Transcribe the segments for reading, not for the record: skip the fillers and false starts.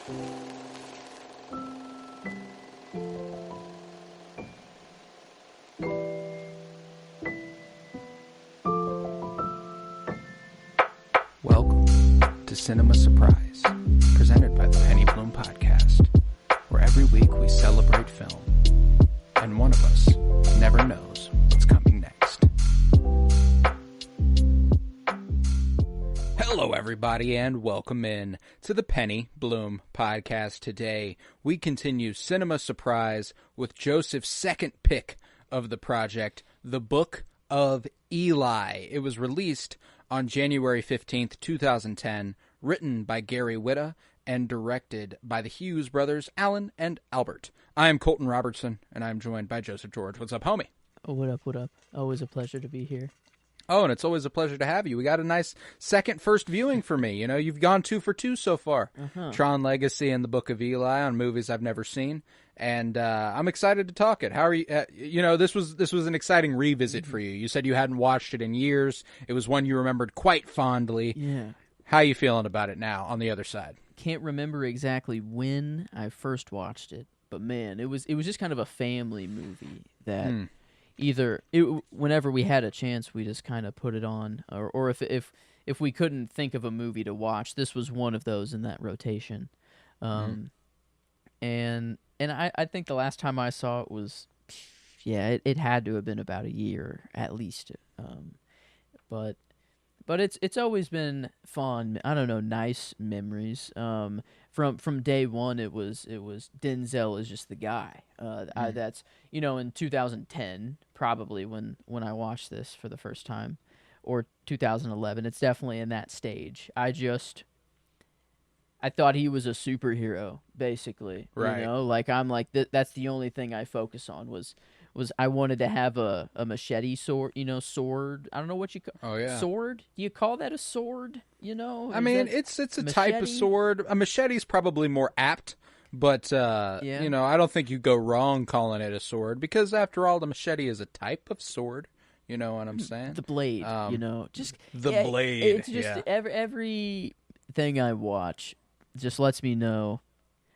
Welcome to Cinema Surprise, presented by the Penny Bloom Podcast, where every week we celebrate film, and one of us never knows what's coming next. Hello, everybody, and welcome in to the Penny Bloom Podcast. Today, we continue Cinema Surprise with Joseph's second pick of the project, The Book of Eli. It was released on January 15th, 2010, written by Gary Whitta and directed by the Hughes brothers, Alan and Albert. I am Colton Robertson, and I'm joined by Joseph George. What's up, homie? Oh, what up, what up? Always a pleasure to be here. Oh, and it's always a pleasure to have you. We got a nice first viewing for me. You know, you've gone 2 for 2 so far. Tron Legacy and The Book of Eli on movies I've never seen. And I'm excited to talk it. How are you? This was an exciting revisit for you. You said you hadn't watched it in years. It was one you remembered quite fondly. Yeah. How are you feeling about it now on the other side? Can't remember exactly when I first watched it, but man, it was just kind of a family movie that whenever we had a chance, we just kind of put it on, or if we couldn't think of a movie to watch, this was one of those in that rotation. And I think the last time I saw it was, it had to have been about a year at least. But it's always been fun. I don't know, nice memories. From day one, it was Denzel is just the guy. That's in 2010 probably when I watched this for the first time, or 2011. It's definitely in that stage. I thought he was a superhero, basically. Right. That's the only thing I focus on was I wanted to have a machete sword, sword. I don't know what you call. Oh yeah. Sword? Do you call that a sword? I mean, it's a type of sword. A machete's probably more apt, but I don't think you go wrong calling it a sword, because after all, the machete is a type of sword. You know what I'm saying? The blade, blade. It's just every thing I watch just lets me know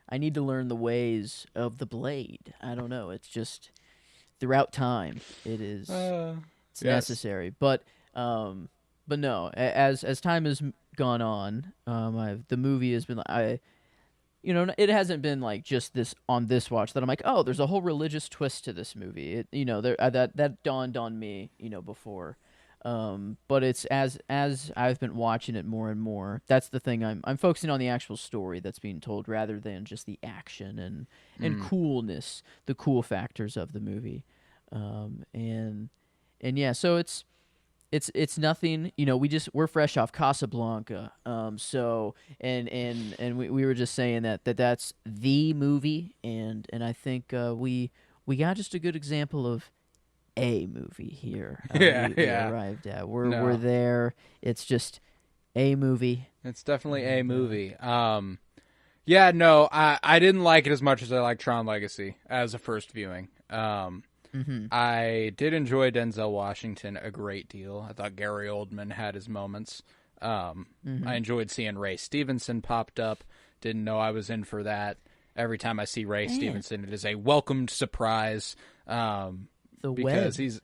I need to learn the ways of the blade. I don't know. It's just throughout time it is it's necessary. But no, as time has gone on, the movie has been it hasn't been like just this on this watch that I'm like, oh, there's a whole religious twist to this movie. That dawned on me, before. But it's as I've been watching it more and more, that's the thing, I'm focusing on the actual story that's being told rather than just the action and coolness, the cool factors of the movie. So it's nothing, we're fresh off Casablanca. We were just saying that's the movie, and I think we got just a good example of a movie here. We arrived at. We're there. It's just a movie. It's definitely a movie. I didn't like it as much as I liked Tron Legacy as a first viewing. I did enjoy Denzel Washington a great deal. I thought Gary Oldman had his moments. I enjoyed seeing Ray Stevenson popped up. Didn't know I was in for that. Every time I see Ray Stevenson, it is a welcomed surprise. Because he's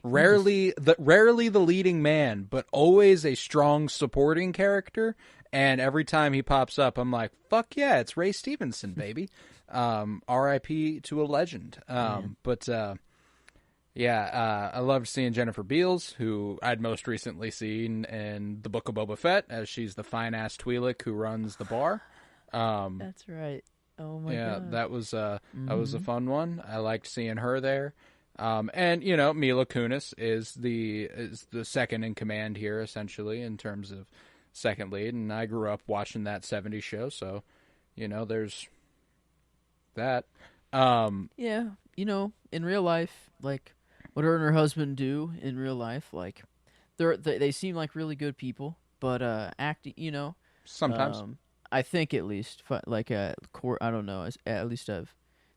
rarely the leading man, but always a strong supporting character. And every time he pops up, I'm like, fuck yeah, it's Ray Stevenson, baby. R.I.P. to a legend. I loved seeing Jennifer Beals, who I'd most recently seen in The Book of Boba Fett, as she's the fine-ass Twi'lek who runs the bar. That's right. Oh my god. Yeah, that was a fun one. I liked seeing her there. And Mila Kunis is the second in command here, essentially, in terms of second lead, and I grew up watching that 70s show, so there's that. In real life, like what her and her husband do in real life, like they seem like really good people, but acting, sometimes I think at least I don't know, at least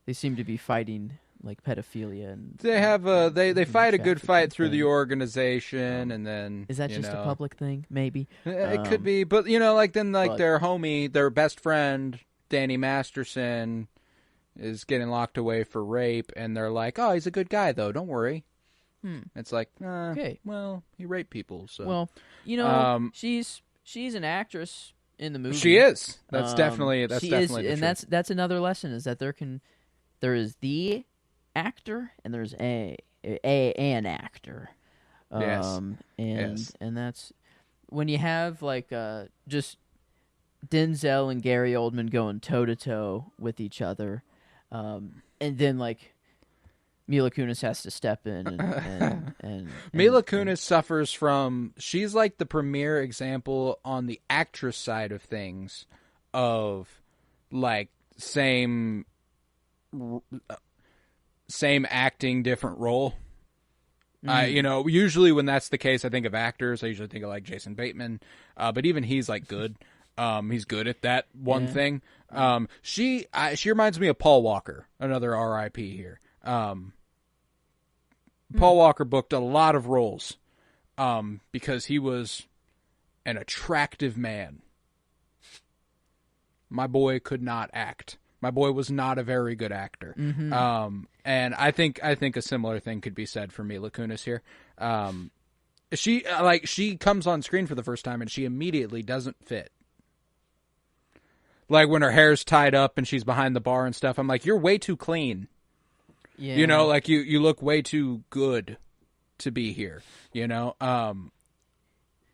they seem to be fighting like pedophilia and They have they fight a good fight through the thing. organization, and then Is that just a public thing? Maybe it could be, but like then like but- their homie, their best friend, Danny Masterson, is getting locked away for rape, and they're like, "Oh, he's a good guy, though. Don't worry." It's like, okay. Well, he raped people, so. Well, she's an actress in the movie. She is. That's she definitely is, the and truth. that's another lesson is that there is the actor and there's an actor. Yes. And that's when you have like just Denzel and Gary Oldman going toe to toe with each other, and then like Mila Kunis has to step in and Mila Kunis suffers from. She's like the premier example on the actress side of things, of like same acting, different role. Usually when that's the case, I think of actors. I usually think of like Jason Bateman, but even he's like good. He's good at that one thing. She reminds me of Paul Walker, another R.I.P. here. Paul Walker booked a lot of roles, because he was an attractive man. My boy could not act. My boy was not a very good actor. And I think a similar thing could be said for Mila Kunis here. She comes on screen for the first time and she immediately doesn't fit. Like when her hair's tied up and she's behind the bar and stuff, I'm like, you're way too clean. Yeah. Like you look way too good to be here,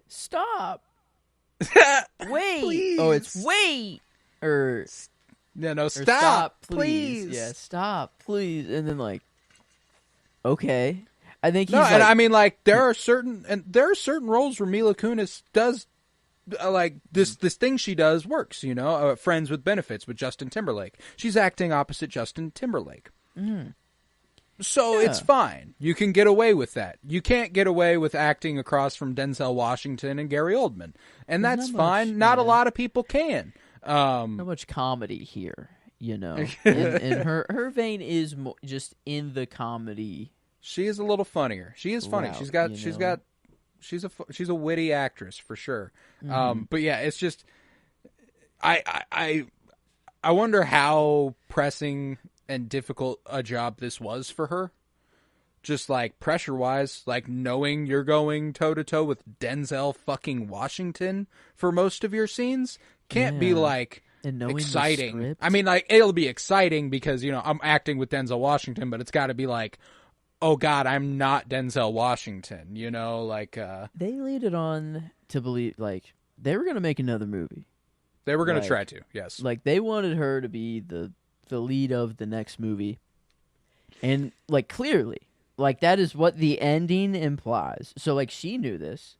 Stop. Wait. Please. Oh, it's wait. Stop, please. Yeah, stop, please. And then like, okay. I think he's and I mean like there are certain roles where Mila Kunis does like this thing she does works, Friends with Benefits with Justin Timberlake. She's acting opposite Justin Timberlake. So it's fine. You can get away with that. You can't get away with acting across from Denzel Washington and Gary Oldman. And that's fine. Not a lot of people can. Not much comedy here, and her vein is just in the comedy. She is a little funnier. She is funny. Route, she's a witty actress for sure. But yeah, it's just I wonder how pressing and difficult a job this was for her. Just like pressure wise, like knowing you're going toe to toe with Denzel fucking Washington for most of your scenes can't be like exciting. I mean, like it'll be exciting because I'm acting with Denzel Washington, but it's got to be like, oh God, I'm not Denzel Washington. They lead it on to believe like they were gonna make another movie. They were gonna try to, yes. Like they wanted her to be the lead of the next movie, and like clearly. Like, that is what the ending implies. So, like, she knew this,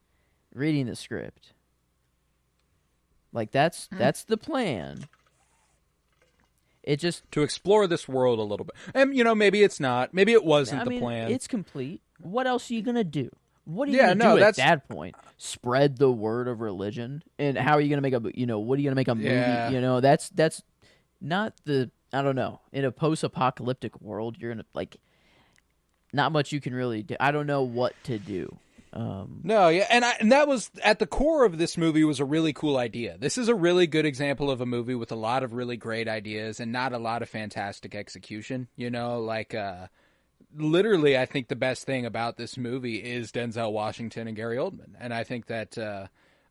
reading the script. Like, that's the plan. It just... To explore this world a little bit. And, maybe it's not. Maybe it wasn't the plan. It's complete. What else are you going to do? What are you going to do at that point? Spread the word of religion? And how are you going to make what are you going to make a movie? Yeah. That's not the... I don't know. In a post-apocalyptic world, you're going to, like... Not much you can really do. I don't know what to do. No, yeah, and that was at the core of this movie was a really cool idea. This is a really good example of a movie with a lot of really great ideas and not a lot of fantastic execution. Literally, I think the best thing about this movie is Denzel Washington and Gary Oldman, and I think that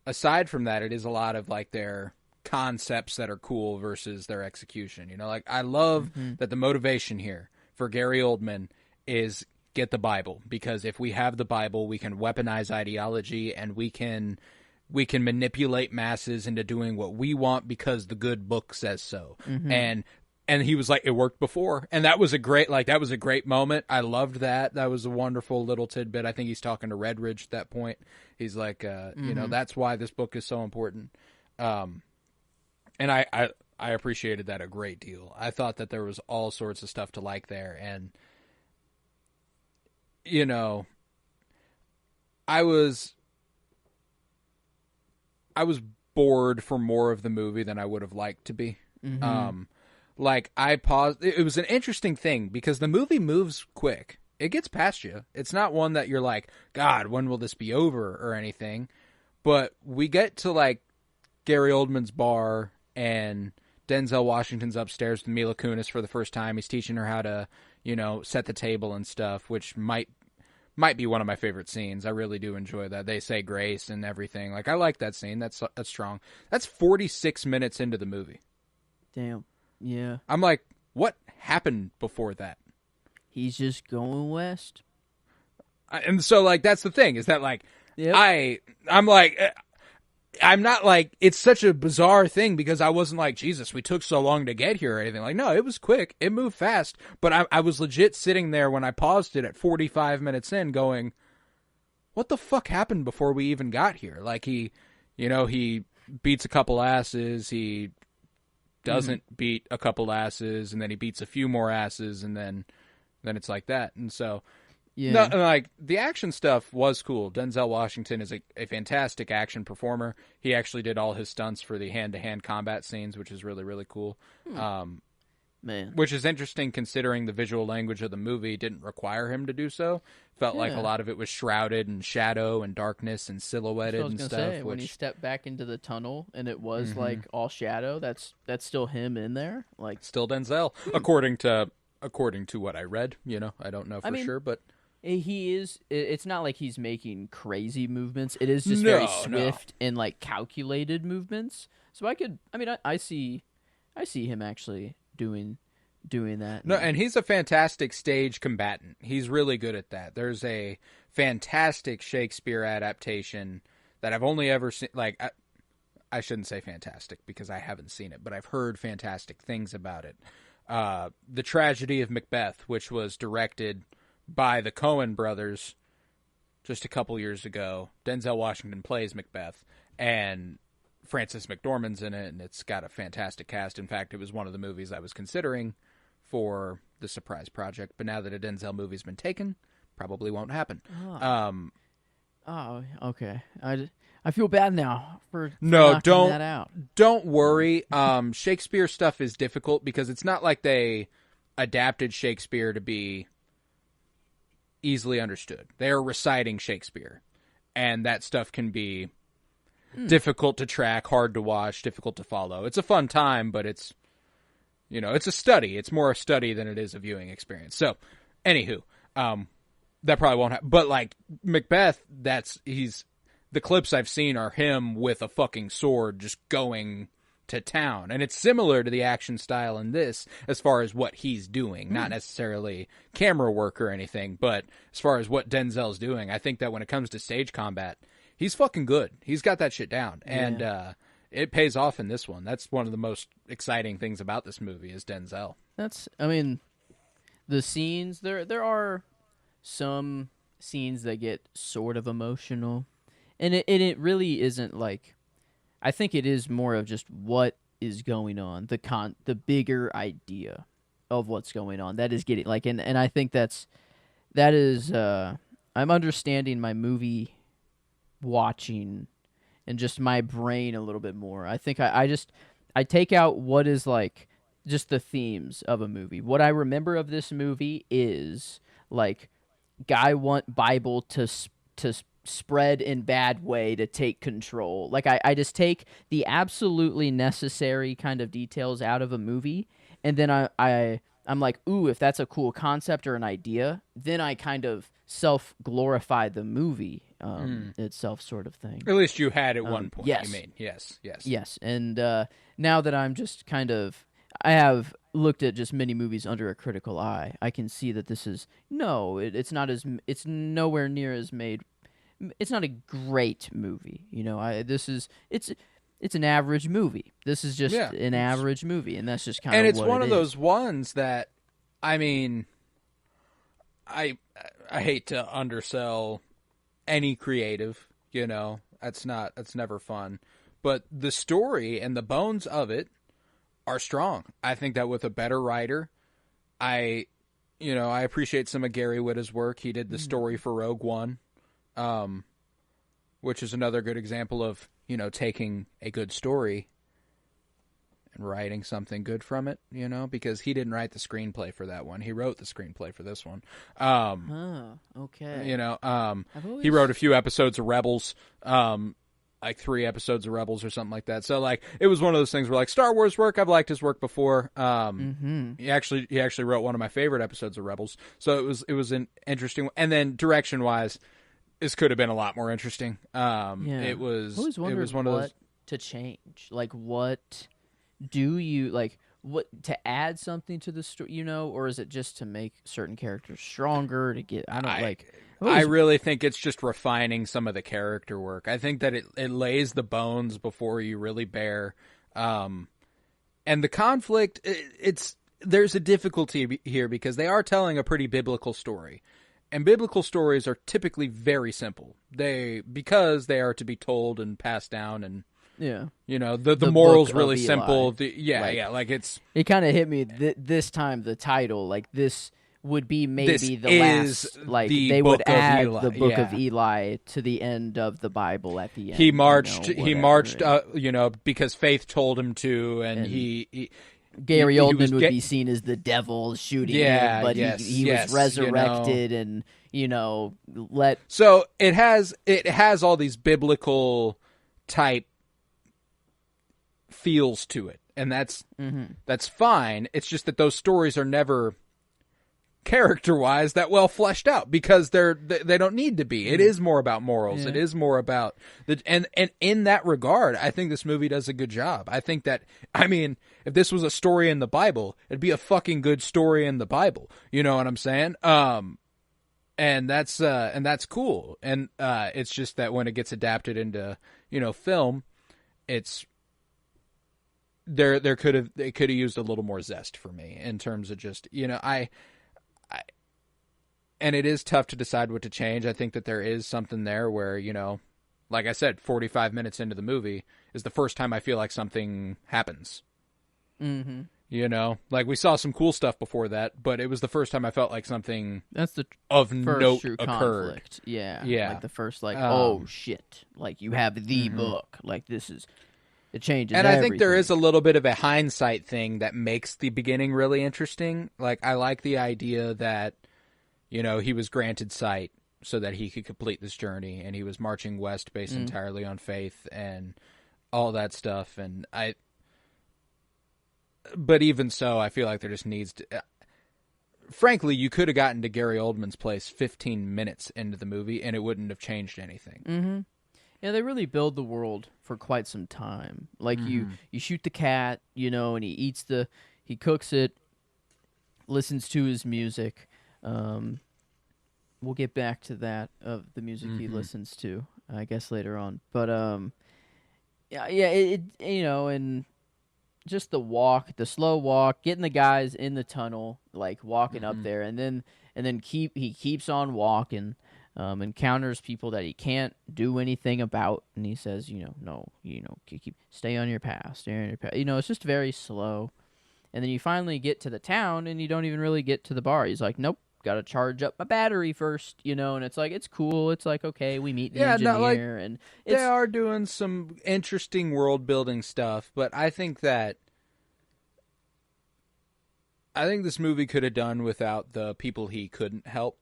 aside from that, it is a lot of like their concepts that are cool versus their execution. I love that the motivation here for Gary Oldman is get the Bible, because if we have the Bible, we can weaponize ideology and we can manipulate masses into doing what we want because the good book says so. And he was like, it worked before, and that was a great moment. I loved that. That was a wonderful little tidbit. I think he's talking to Redridge at that point. He's like, that's why this book is so important. And I appreciated that a great deal. I thought that there was all sorts of stuff to like there, and I was bored for more of the movie than I would have liked to be. like I paused. It was an interesting thing because the movie moves quick. It gets past you. It's not one that you're like, God, when will this be over or anything? But we get to like Gary Oldman's bar and Denzel Washington's upstairs with Mila Kunis for the first time. He's teaching her how to, set the table and stuff, which might be one of my favorite scenes. I really do enjoy that. They say grace and everything. Like, I like that scene. That's strong. That's 46 minutes into the movie. Damn. Yeah. I'm like, what happened before that? He's just going west. And so, like, that's the thing, is that, like, Yep. I'm like, I'm not like, it's such a bizarre thing because I wasn't like, Jesus, we took so long to get here or anything. Like, no, it was quick. It moved fast. But I was legit sitting there when I paused it at 45 minutes in going, what the fuck happened before we even got here? Like, he beats a couple asses. He doesn't beat a couple asses, and then he beats a few more asses, and then it's like that. And so, Yeah. no, like, the action stuff was cool. Denzel Washington is a fantastic action performer. He actually did all his stunts for the hand-to-hand combat scenes, which is really, really cool. Man. Which is interesting considering the visual language of the movie didn't require him to do so. Felt like a lot of it was shrouded in shadow and darkness and silhouetted and stuff. Say, when he stepped back into the tunnel and it was like all shadow, that's still him in there. Like, still Denzel, according to what I read. I don't know for sure, but he is. It's not like he's making crazy movements. It is just very swift and like calculated movements. So I see him actually doing that. No, and he's a fantastic stage combatant. He's really good at that. There's a fantastic Shakespeare adaptation that I've only ever seen. Like, I shouldn't say fantastic because I haven't seen it, but I've heard fantastic things about it. The Tragedy of Macbeth, which was directed by the Coen brothers just a couple years ago. Denzel Washington plays Macbeth, and Frances McDormand's in it, and it's got a fantastic cast. In fact, it was one of the movies I was considering for the surprise project, but now that a Denzel movie's been taken, probably won't happen. Okay. I feel bad now for don't that out. Don't worry. Shakespeare stuff is difficult because it's not like they adapted Shakespeare to be easily understood. They are reciting Shakespeare, and that stuff can be difficult to track, hard to watch, difficult to follow. It's a fun time, but it's a study. It's more a study than it is a viewing experience. So, anywho, that probably won't happen. But like Macbeth, the clips I've seen are him with a fucking sword just going to town. And it's similar to the action style in this as far as what he's doing. Not necessarily camera work or anything, but as far as what Denzel's doing, I think that when it comes to stage combat, he's fucking good. He's got that shit down. And it pays off in this one. That's one of the most exciting things about this movie is Denzel. The scenes, there are some scenes that get sort of emotional. And it really isn't like, I think it is more of just what is going on, the bigger idea of what's going on. That is getting like, and I think that is I'm understanding my movie watching and just my brain a little bit more. I think I take out what is like just the themes of a movie. What I remember of this movie is like guy want Bible to spread in bad way to take control. Like I just take the absolutely necessary kind of details out of a movie, and then I'm like, ooh, if that's a cool concept or an idea, then I kind of self-glorify the movie itself, sort of thing. At least you had at one point. Yes. You mean, yes. Yes, and now that I'm just kind of, I have looked at just many movies under a critical eye, I can see that this is, it's nowhere near as made, it's not a great movie, it's an average movie. This is just an average movie, and that's just kind of what it is. And it's one of those ones that, I mean, I hate to undersell any creative, that's never fun. But the story and the bones of it are strong. I think that with a better writer, I appreciate some of Gary Whitta's work. He did the story for Rogue One, which is another good example of, taking a good story and writing something good from it, you know, because he didn't write the screenplay for that one. He wrote the screenplay for this one. Okay. You know, Always... he wrote a few episodes of Rebels, like 3 episodes of Rebels or something like that. So like it was one of those things where like Star Wars work, I've liked his work before. He actually wrote one of my favorite episodes of Rebels. So it was an interesting, and then direction wise, this could have been a lot more interesting. It was one of those to change. Like what do you like? What to add something to the story, you know, or is it just to make certain characters stronger to get? I really think it's just refining some of the character work. I think that it lays the bones before you really bear. And the conflict, there's a difficulty here because they are telling a pretty biblical story. And biblical stories are typically very simple. Because they are to be told and passed down, and you know, the moral's really simple. It kind of hit me this time. The title, like this would be maybe the last, like they would add the Book of Eli to the end of the Bible at the end. He marched, you know, because faith told him to, and Gary Oldman would be seen as the devil shooting him, but he was resurrected, you know, and you know, So it has all these biblical type feels to it, and that's fine. It's just that those stories are never character-wise that well fleshed out because they don't need to be. It is more about morals. Yeah. It is more about and in that regard, I think this movie does a good job. I think that, I mean, if this was a story in the Bible, it'd be a fucking good story in the Bible. You know what I'm saying? And that's cool. And it's just that when it gets adapted into, you know, film, it's it could have used a little more zest for me in terms of just, you know, and it is tough to decide what to change. I think that there is something there where, you know, like I said, 45 minutes into the movie is the first time I feel like something happens. Mm-hmm. You know, like we saw some cool stuff before that, but it was the first time I felt like something of note true occurred. Conflict. Yeah. Like the first, like, oh shit, like you have the book, like this is. It changes and everything. I think there is a little bit of a hindsight thing that makes the beginning really interesting. Like, I like the idea that, you know, he was granted sight so that he could complete this journey, and he was marching west based entirely on faith and all that stuff. And but even so, I feel like there just needs to... frankly, you could have gotten to Gary Oldman's place 15 minutes into the movie, and it wouldn't have changed anything. Mm-hmm. Yeah, they really build the world for quite some time. Like you shoot the cat, you know, and he cooks it, listens to his music. We'll get back to that of the music he listens to, I guess later on. But it you know, and just the slow walk, getting the guys in the tunnel, like walking up there, and then he keeps on walking. Encounters people that he can't do anything about, and he says, stay on your path, stay on your path. You know, it's just very slow. And then you finally get to the town, and you don't even really get to the bar. He's like, nope, got to charge up my battery first, you know, and it's like, it's cool. It's like, okay, we meet the engineer. And they are doing some interesting world-building stuff, but I think this movie could have done without the people he couldn't help.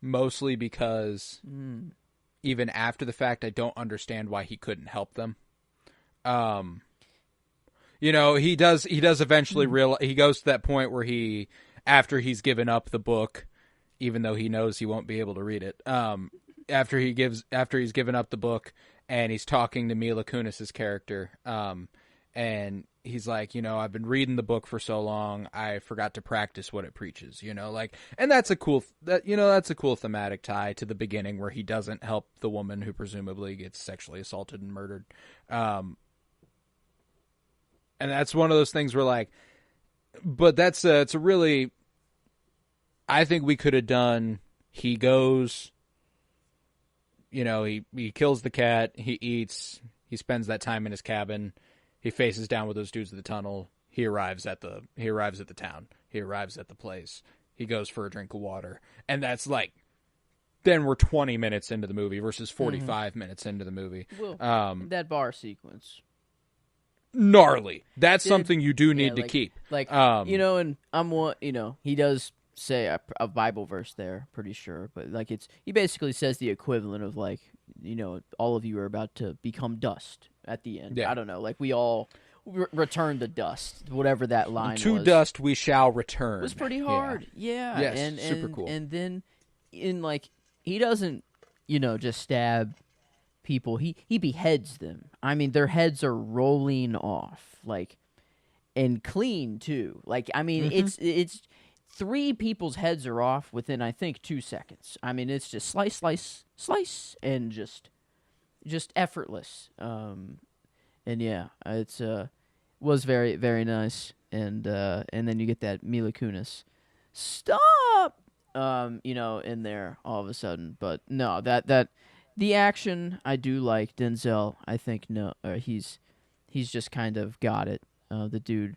Mostly because even after the fact, I don't understand why he couldn't help them. You know, he does eventually realize, he goes to that point where after he's given up the book, even though he knows he won't be able to read it, after he's given up the book and he's talking to Mila Kunis's character, and he's like, you know, I've been reading the book for so long, I forgot to practice what it preaches, you know, like, and that's a cool thematic tie to the beginning where he doesn't help the woman who presumably gets sexually assaulted and murdered. And that's one of those things where, like, but it's a really, I think we could have done, he goes, you know, he kills the cat, he eats, he spends that time in his cabin, he faces down with those dudes in the tunnel. He arrives at the town. He arrives at the place. He goes for a drink of water. And that's like, then we're 20 minutes into the movie versus 45 minutes into the movie. Well, that bar sequence. gnarly. That's something you do need to keep. Like, and I'm one, he does say a Bible verse there, pretty sure, but like he basically says the equivalent of like, all of you are about to become dust at the end. Yeah. I don't know, like we all return to dust, whatever that line was. To dust we shall return. It was pretty hard. Yeah. Yes, and super cool. And then he doesn't, just stab people. He beheads them. I mean, their heads are rolling off, like, and clean too. Like, I mean, it's 3 people's heads are off within, I think, 2 seconds. I mean, it's just slice, slice, slice, and just effortless. And yeah, it's was very, very nice. And then you get that Mila Kunis stop, in there all of a sudden. But no, that the action I do like. Denzel, I think he's just kind of got it. The dude,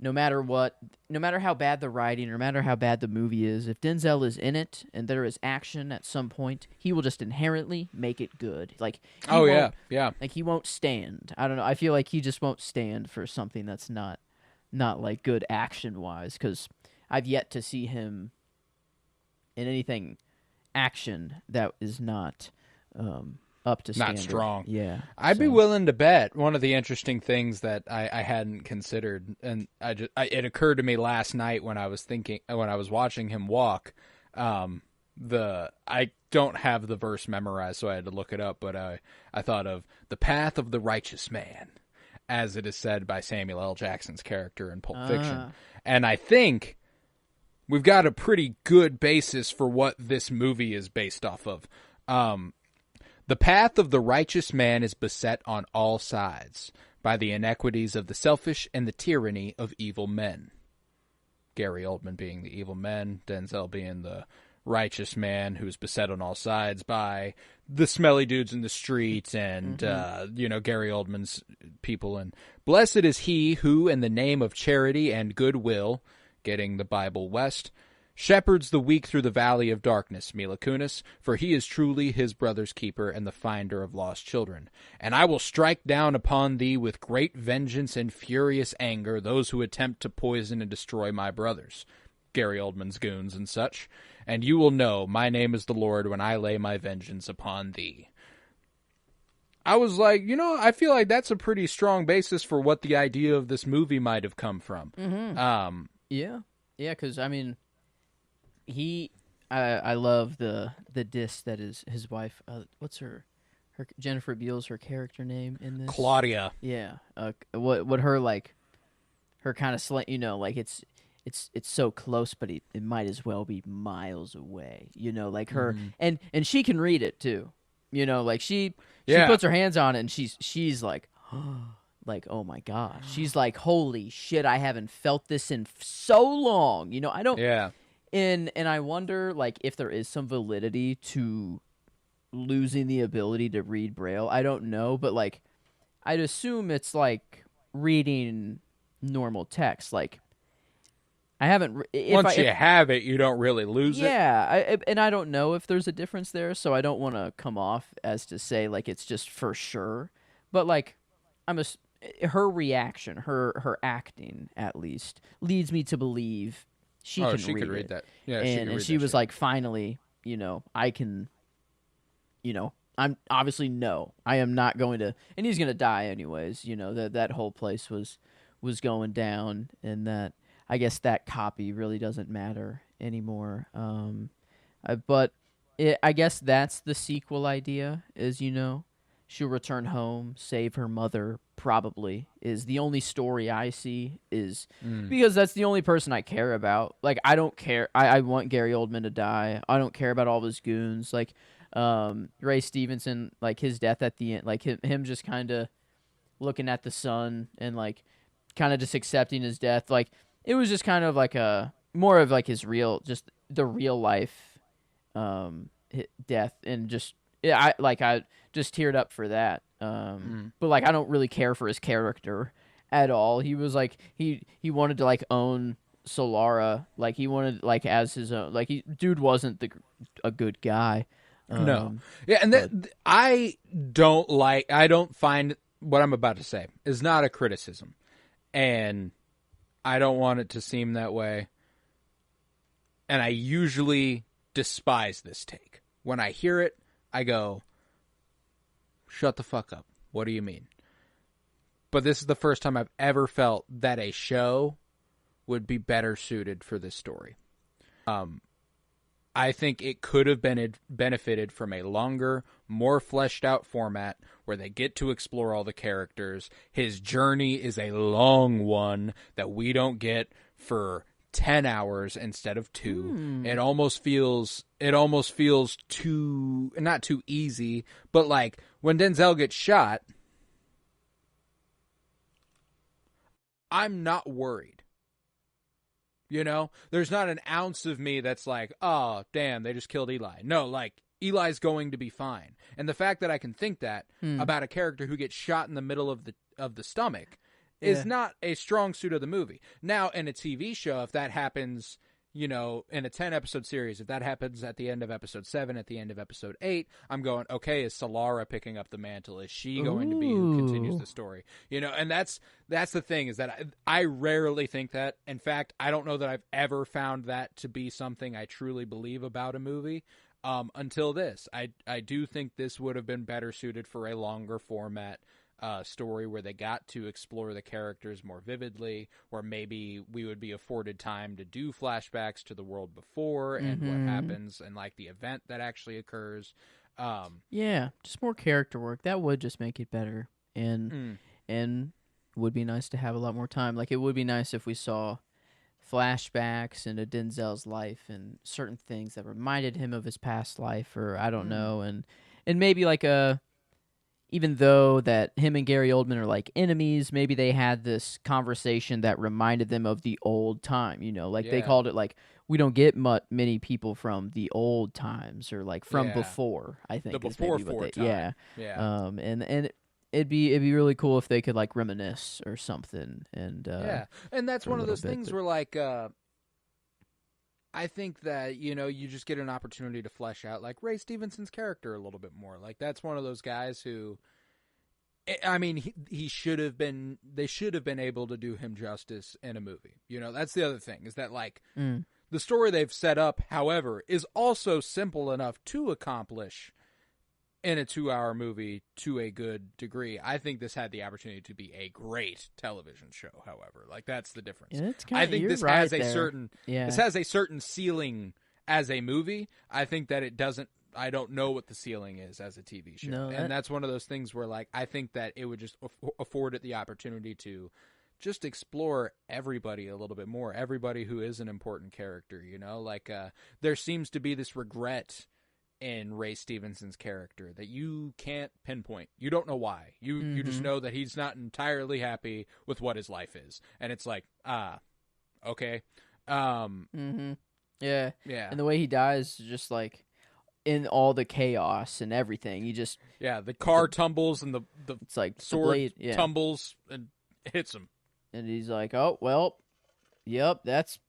no matter how bad the writing, no matter how bad the movie is, if Denzel is in it and there is action at some point, he will just inherently make it good. Like, yeah. Like, he won't stand. I don't know. I feel like he just won't stand for something that's not like good action wise, because I've yet to see him in anything action that is not up to standard. Not strong. Yeah. I'd be willing to bet one of the interesting things that I hadn't considered, and it occurred to me last night when I was watching him walk. I don't have the verse memorized, so I had to look it up, but I thought of the path of the righteous man, as it is said by Samuel L. Jackson's character in Pulp Fiction. And I think we've got a pretty good basis for what this movie is based off of. The path of the righteous man is beset on all sides by the inequities of the selfish and the tyranny of evil men. Gary Oldman being the evil men, Denzel being the righteous man who's beset on all sides by the smelly dudes in the streets and, Gary Oldman's people. And blessed is he who, in the name of charity and goodwill, getting the Bible West, shepherds the weak through the valley of darkness, Mila Kunis, for he is truly his brother's keeper and the finder of lost children. And I will strike down upon thee with great vengeance and furious anger those who attempt to poison and destroy my brothers, Gary Oldman's goons and such. And you will know my name is the Lord when I lay my vengeance upon thee. I was like, I feel like that's a pretty strong basis for what the idea of this movie might have come from. Mm-hmm. Yeah, because, I mean, I love the diss that is his wife. What's her Jennifer Beals, her character name in this? Claudia. Yeah. What her, like, her kind of like it's so close, but it might as well be miles away. Like her, and she can read it too. Like she puts her hands on it, and she's like, like, oh my gosh. She's like, holy shit, I haven't felt this in so long. I don't. Yeah. And I wonder, like, if there is some validity to losing the ability to read Braille. I don't know, but, like, I'd assume it's like reading normal text. Like, I haven't. Once you have it, you don't really lose it. Yeah, and I don't know if there's a difference there, so I don't want to come off as to say like it's just for sure. But like, her reaction, her acting, at least, leads me to believe she could read that. Yeah, and she was like, finally, I can. I'm obviously no. I am not going to, and he's gonna die anyways. That whole place was going down, and that. I guess that copy really doesn't matter anymore. But I guess that's the sequel idea is, she'll return home, save her mother, probably, is the only story I see is because that's the only person I care about. Like, I don't care. I want Gary Oldman to die. I don't care about all of his goons. Like, Ray Stevenson, like, his death at the end, like, him just kind of looking at the sun and, like, kind of just accepting his death. Like, it was just kind of like more of like his just the real life death, and just I just teared up for that. But like I don't really care for his character at all. He was like he wanted to like own Solara, like he wanted like as his own. Like dude wasn't a good guy. No, yeah, and I don't find what I'm about to say is not a criticism, and I don't want it to seem that way. And I usually despise this take. When I hear it, I go, shut the fuck up. What do you mean? But this is the first time I've ever felt that a show would be better suited for this story. I think it could have been benefited from a longer, more fleshed out format where they get to explore all the characters. His journey is a long one that we don't get for 10 hours instead of 2. It almost feels too, not too easy, but like when Denzel gets shot, I'm not worried. You know, there's not an ounce of me that's like, oh, damn, they just killed Eli. No, like, Eli's going to be fine. And the fact that I can think that about a character who gets shot in the middle of the stomach is not a strong suit of the movie. Now, in a TV show, if that happens, you know, in a 10-episode series, if that happens at the end of episode 7, at the end of episode 8, I'm going, okay, is Solara picking up the mantle? Is she going to be who continues the story? You know, and that's the thing, is that I rarely think that. In fact, I don't know that I've ever found that to be something I truly believe about a movie until this. I do think this would have been better suited for a longer format story where they got to explore the characters more vividly, where maybe we would be afforded time to do flashbacks to the world before and what happens and like the event that actually occurs. Yeah, just more character work. That would just make it better, and would be nice to have a lot more time. Like, it would be nice if we saw flashbacks into Denzel's life and certain things that reminded him of his past life, or I don't know, and maybe like even though that him and Gary Oldman are like enemies, maybe they had this conversation that reminded them of the old time, you know, like they called it like, we don't get many people from the old times, or like from before, I think. The before time. Yeah. And it'd be really cool if they could like reminisce or something. And and that's one of those things where like, I think that, you know, you just get an opportunity to flesh out like Ray Stevenson's character a little bit more. Like, that's one of those guys who, I mean, he should have been, they should have been able to do him justice in a movie. You know, that's the other thing, is that like the story they've set up, however, is also simple enough to accomplish in a 2-hour movie to a good degree. I think this had the opportunity to be a great television show, however. Like, that's the difference. I think this has a certain this has a certain ceiling as a movie. I think that it doesn't, I don't know what the ceiling is as a TV show. No, and that's one of those things where like I think that it would just afford it the opportunity to just explore everybody a little bit more. Everybody who is an important character, you know? Like there seems to be this regret in Ray Stevenson's character that you can't pinpoint. You don't know why. You just know that he's not entirely happy with what his life is. And it's like, okay. Yeah. And the way he dies is just like in all the chaos and everything. You just the car tumbles and the it's like sword tumbles and hits him. And he's like, "Oh, well, yep, that's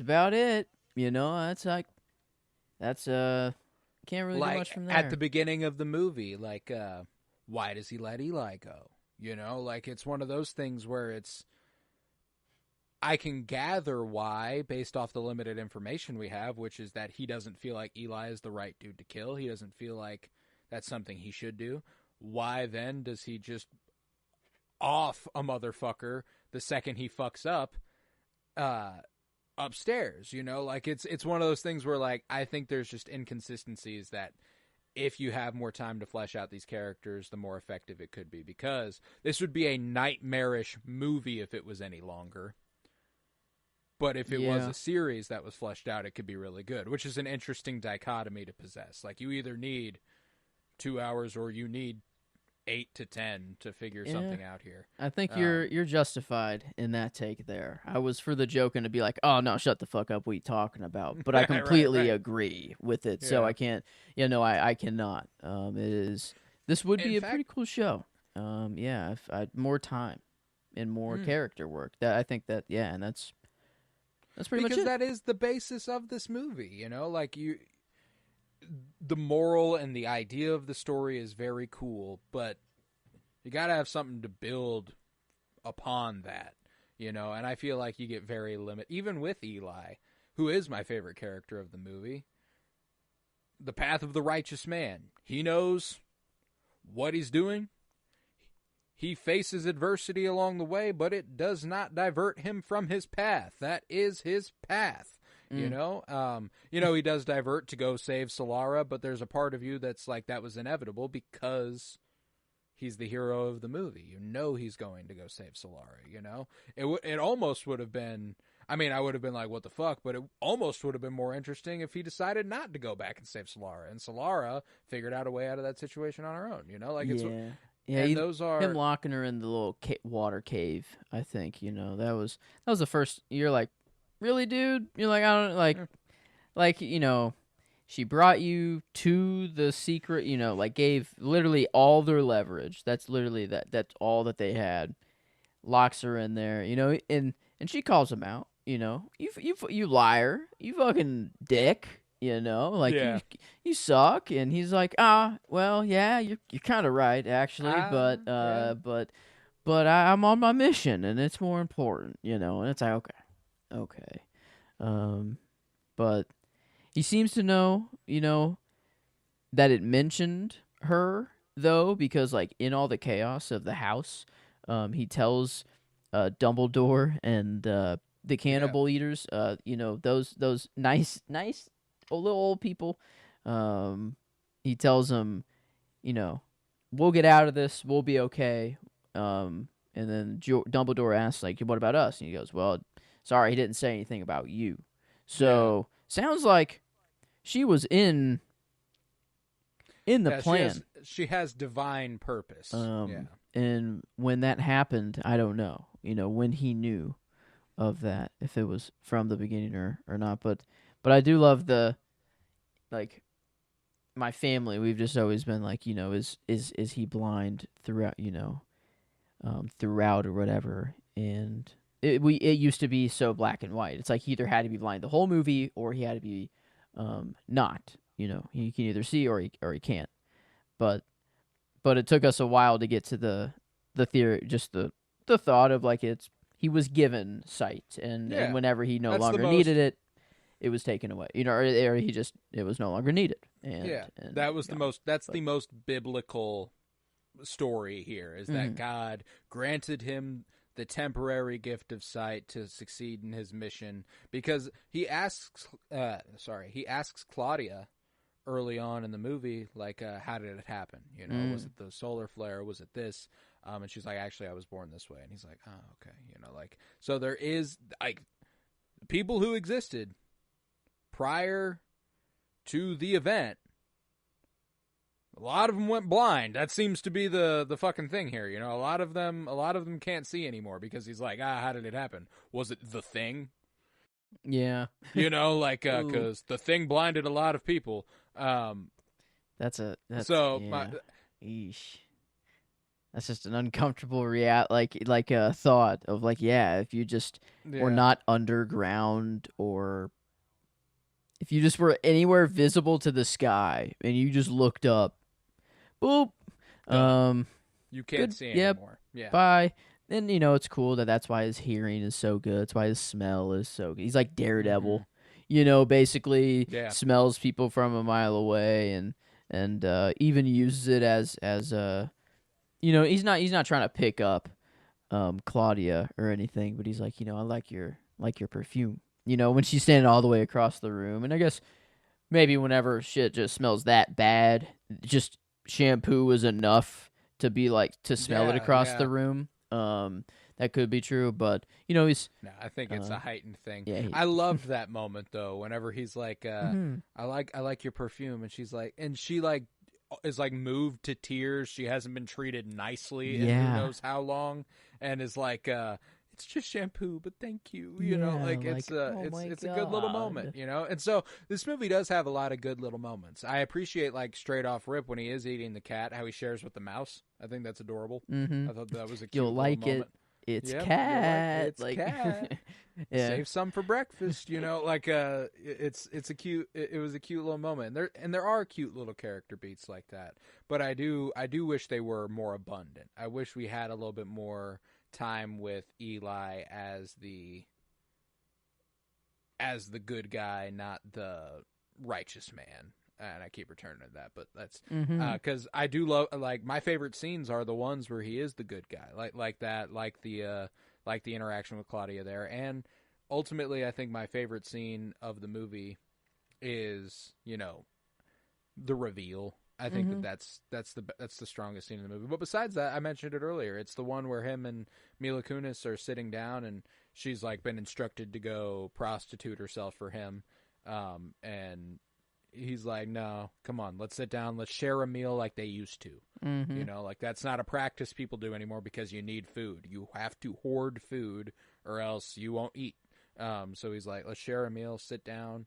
about it." You know, that's can't really do much from there. At the beginning of the movie, like, why does he let Eli go? You know, like, it's one of those things where I can gather why based off the limited information we have, which is that he doesn't feel like Eli is the right dude to kill. He doesn't feel like that's something he should do. Why then does he just off a motherfucker the second he fucks up upstairs? You know, like it's one of those things where like I think there's just inconsistencies that if you have more time to flesh out these characters, the more effective it could be, because this would be a nightmarish movie if it was any longer. But if it was a series that was fleshed out, it could be really good, which is an interesting dichotomy to possess. Like, you either need 2 hours or you need 8 to 10 to figure something out here. I think you're justified in that take there. I was for the joke and to be like, "Oh no, shut the fuck up, what are you talking about?" But I completely agree with it. So I can't. I cannot. This would be a pretty cool show. If I had more time and more character work. That I think that and that's pretty much it. Because that is the basis of this movie. You know, like the moral and the idea of the story is very cool, but You got to have something to build upon that, and I feel like you get very limited, even with Eli, who is my favorite character of the movie. The path of the righteous man. He knows what he's doing. He faces adversity along the way, but it does not divert him from his path. That is his path. He does divert to go save Solara, but there's a part of you that's like, that was inevitable because he's the hero of the movie. He's going to go save Solara, It almost would have been, I would have been like, what the fuck? But it almost would have been more interesting if he decided not to go back and save Solara. And Solara figured out a way out of that situation on her own, Yeah, those are him locking her in the little water cave. I think that was the first. You're like, really, dude? You're like, I don't like she brought you to the secret. Gave literally all their leverage. That's literally that's all that they had. Locks her in there, and she calls him out. You liar, you fucking dick. You suck, and he's like, well, yeah, you're kind of right, actually, but I'm on my mission, and it's more important, and it's like, okay, but he seems to know, that it mentioned her though, because like in all the chaos of the house, he tells Dumbledore and the cannibal eaters, those nice little old people, he tells them, we'll get out of this, we'll be okay. And then Dumbledore asks, like, what about us? And he goes, well, sorry, he didn't say anything about you. So sounds like she was in the plan. She has divine purpose. And when that happened, I don't know, when he knew of that, if it was from the beginning or not, but I do love like my family. We've just always been like, is he blind throughout, throughout or whatever. And it used to be so black and white. It's like he either had to be blind the whole movie or he had to be not. He can either see or he can't. But it took us a while to get to the theory, just the thought of like he was given sight, and whenever he no longer needed it, it was taken away, or it was no longer needed. And that was that's the most biblical story here, is that God granted him the temporary gift of sight to succeed in his mission, because he asks Claudia early on in the movie, like, how did it happen? Was it the solar flare? Was it this? And she's like, actually, I was born this way. And he's like, oh, okay. So there is like people who existed prior to the event. A lot of them went blind. That seems to be the fucking thing here. A lot of them can't see anymore, because he's like, how did it happen? Was it the Thing? Yeah. Because the Thing blinded a lot of people. That's Eesh. That's just an uncomfortable thought of like, if you just were not underground, or if you just were anywhere visible to the sky and you just looked up, boop, you can't see anymore. Yeah. Bye. Then it's cool that's why his hearing is so good. That's why his smell is so good. He's like Daredevil, basically smells people from a mile away, and even uses it as he's not trying to pick up Claudia or anything, but he's like, I like your perfume. When she's standing all the way across the room, and I guess maybe whenever shit just smells that bad, just shampoo is enough to be like to smell it across the room. That could be true, but he's. No, I think it's a heightened thing. Yeah, I loved that moment though. Whenever he's like, I like your perfume, and she's like, and she like is like moved to tears. She hasn't been treated nicely in who knows how long, and is like, it's just shampoo, but thank you. It's a good little moment, And so this movie does have a lot of good little moments. I appreciate, like, straight off rip when he is eating the cat, how he shares with the mouse. I think that's adorable. I thought that was a cute little moment. it's Yep, you're right. cat. It's Like, cat. yeah. Save some for breakfast, like it's a cute it was a cute little moment. And there are cute little character beats like that. But I do wish they were more abundant. I wish we had a little bit more time with Eli as the good guy, not the righteous man. And I keep returning to that, but that's because I do love, like, my favorite scenes are the ones where he is the good guy, like that, like the interaction with Claudia there, and ultimately, I think my favorite scene of the movie is the reveal. I think that's the strongest scene in the movie. But besides that, I mentioned it earlier. It's the one where him and Mila Kunis are sitting down, and she's like been instructed to go prostitute herself for him, and he's like, no, come on, let's sit down, let's share a meal like they used to. Like, that's not a practice people do anymore because you need food. You have to hoard food or else you won't eat. So he's like, let's share a meal, sit down,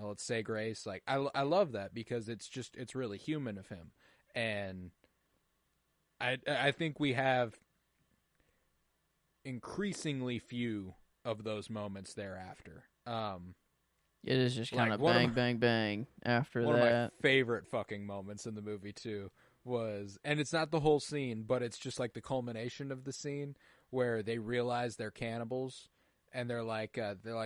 let's say grace. Like, I love that because it's really human of him. And I think we have increasingly few of those moments thereafter. It is just kind of Like, bang, bang, bang after one that. of my favorite fucking moments in the movie too was, and it's not the whole scene, but it's just like the culmination of the scene where they realize they're cannibals, and they're like,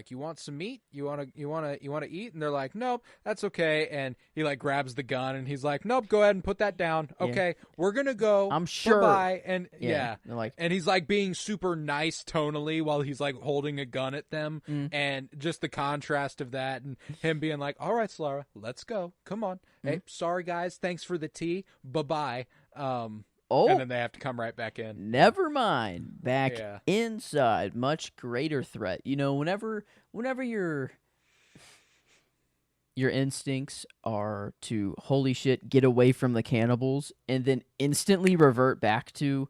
you want some meat? You want to eat? And they're like, nope, that's okay. And he like grabs the gun and he's like, nope, go ahead and put that down. Yeah. Okay, we're gonna go. I'm sure. Bye. And yeah. They're like, And he's like being super nice tonally while he's like holding a gun at them, and just the contrast of that, and him being like, all right, Slara, let's go. Come on. Hey, sorry guys, thanks for the tea. Bye-bye. And then they have to come right back in. Never mind. Back Yeah. inside, much greater threat. Whenever your instincts are to, holy shit, get away from the cannibals, and then instantly revert back to,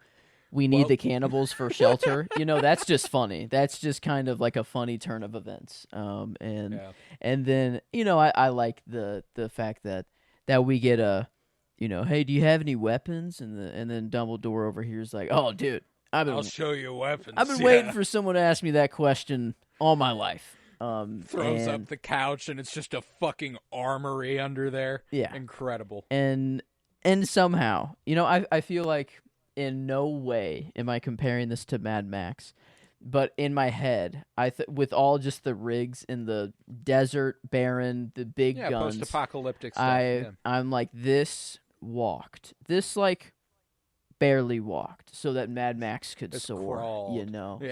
we need the cannibals for shelter. That's just funny. That's just kind of like a funny turn of events. And then I like the fact that we get a, hey, do you have any weapons? And then Dumbledore over here is like, oh, dude, I'll show you weapons. I've been waiting for someone to ask me that question all my life. Throws up the couch, and it's just a fucking armory under there. Yeah. Incredible. And somehow, I feel like in no way am I comparing this to Mad Max, but in my head, with all just the rigs in the desert, barren, the big guns, post-apocalyptic stuff. I'm like, this like barely walked so that Mad Max could soar. Crawled. Like